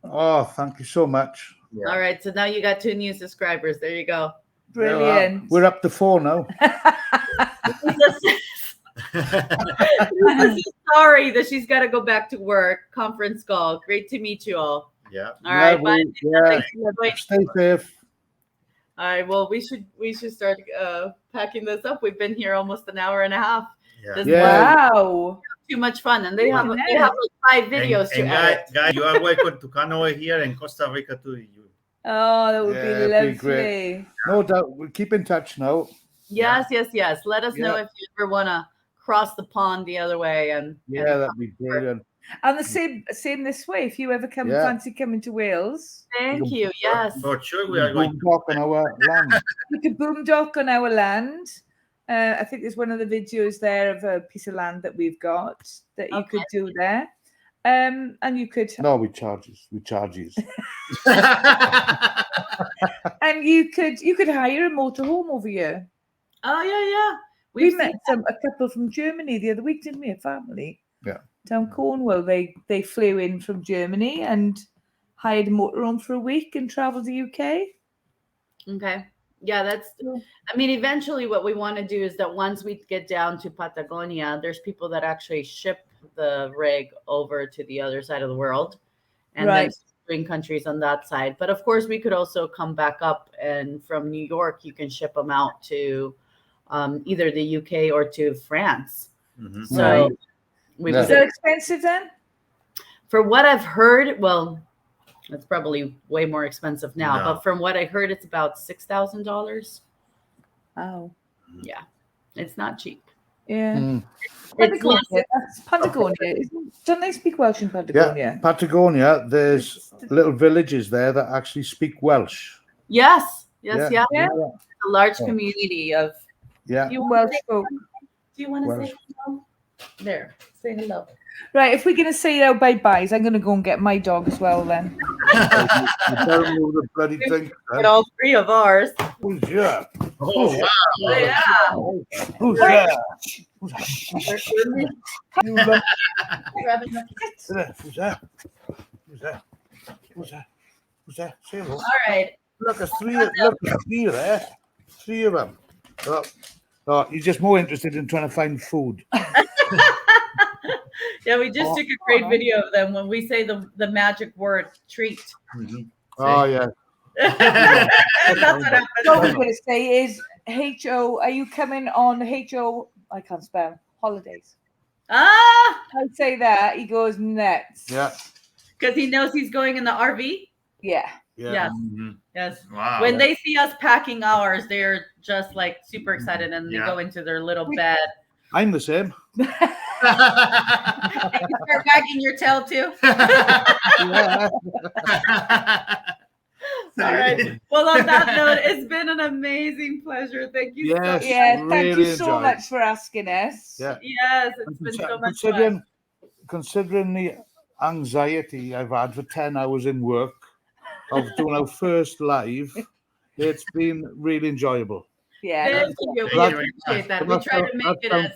Oh, thank you so much.
Yeah. All right. So now you got 2 new subscribers. There you go.
Brilliant.
We're up to 4 now.
Sorry that she's got to go back to work. Conference call. Great to meet you all.
Yeah.
All right. Bye.
Stay safe.
All right. Well, we should start packing this up. We've been here almost an hour and a half.
Wow.
Too much fun, and they have like 5 videos to edit.
Guys, you are welcome to come over here in Costa Rica too.
Oh, that would be lovely.
Great. No doubt. We'll keep in touch now.
Yes. Let us know if you ever want to cross the pond the other way.
That'd be brilliant.
And the same this way. If you ever fancy coming to Wales,
thank you. Yes,
for sure. We are going to
boondock on our land.
We could boondock on our land. I think there's one of the videos there of a piece of land that we've got that you could do there. And you could.
No, we charge you.
And you could hire a motorhome over here.
Oh yeah.
We met a couple from Germany the other week, didn't we? A family.
Yeah. Down
Cornwall. They flew in from Germany and hired a motorhome for a week and traveled to the UK.
Okay. Yeah, I mean, eventually what we want to do is that once we get down to Patagonia, there's people that actually ship the rig over to the other side of the world, and then doing countries on that side. But of course, we could also come back up, and from New York, you can ship them out to either the UK or to France.
Mm-hmm.
So,
is that expensive then?
For what I've heard, well, it's probably way more expensive now, but from what I heard, it's about $6,000.
Oh,
yeah, it's not cheap.
Yeah, Patagonia. Don't they speak Welsh in Patagonia?
Yeah, Patagonia. There's little villages there that actually speak Welsh.
Yes. a large community of.
Yeah.
Do you
Well
want to
spoken.
say hello? There, say hello.
Right, if we're going to say our bye-byes, I'm going to go and get my dog as well then.
You better move the bloody drink.
And all three of ours.
Who's that?
Oh, wow.
Yeah.
Who's that? Who's that? Who's that? Who's that? Who's that? Who's that? Say hello.
All right.
Look, there's three there. Three of them. Oh, he's just more interested in trying to find food.
Yeah, we just took a great video of them when we say the magic word treat.
Mhm.
Oh, yeah.
That's what happened.
What we're going to say is, H.O., are you coming on H.O., I can't spell, holidays?
Ah,
I say that, he goes nuts.
Yeah.
because he knows he's going in the RV.
Yeah.
Yes.
Mhm.
Yes.
Wow.
When they see us packing ours, they're just like super excited and they go into their little bed.
I'm the same.
You start wagging your tail too.
Yeah.
All right. Well, on that note, it's been an amazing pleasure. Thank you so much.
Yes.
Yeah, thank
Really
you so
enjoyed.
much for asking us.
Yeah.
Yes, it's been so much fun.
Considering the anxiety I've had for 10 hours in work of doing our first live, it's been really enjoyable.
Yeah.
Thank you. We
That-
appreciate that. We try to make it as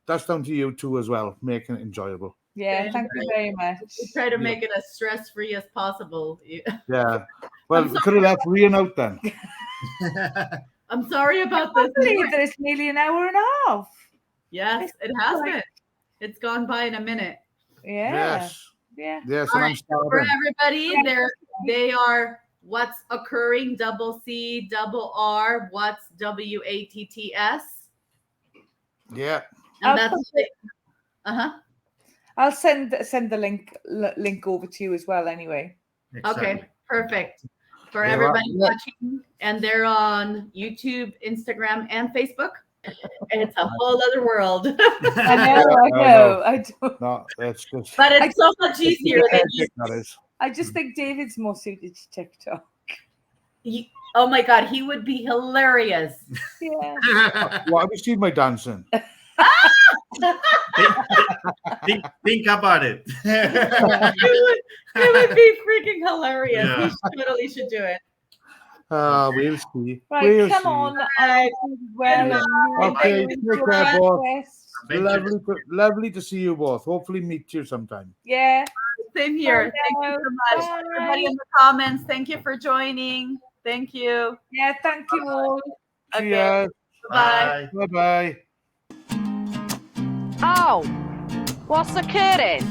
That's down to you two as well, making it enjoyable.
Yeah, thank you very much.
we try to make it as stress-free as possible.
Yeah. Well, we could have left Rian out then.
I'm sorry about
I
this.
believe that it's nearly an hour and a half.
Yes, it has been. It's gone by in a minute.
Yeah.
Yes.
Yeah.
Yes,
All
and I'm
right, for
starving.
everybody, they are what's occurring, double C, double R, what's WATTS.
Yeah.
And that's it.
I'll send the link over to you as well anyway.
Okay, perfect. For
Yeah,
everybody
well,
watching, and they're on YouTube, Instagram, and Facebook. It's a whole other world.
I know. I don't.
No, that's just.
But it's so much easier than
That is.
I just think David's more suited to TikTok.
oh my God, he would be hilarious.
Yeah.
Well, have you seen my dancing?
think about it.
It would be freaking hilarious.
Yeah.
He totally should do it.
We'll see.
Right,
We'll
come
see.
on. Well,
Okay, take care, both.
Adventure.
Lovely to see you both. Hopefully, meet you sometime.
Yeah.
Same here. Thank you so much.
Bye.
Everybody in the comments, thank you for joining. Thank you.
Yeah, thank you all.
Okay.
Cheers.
Bye.
Bye.
Bye-bye.
Oh, what's occurring?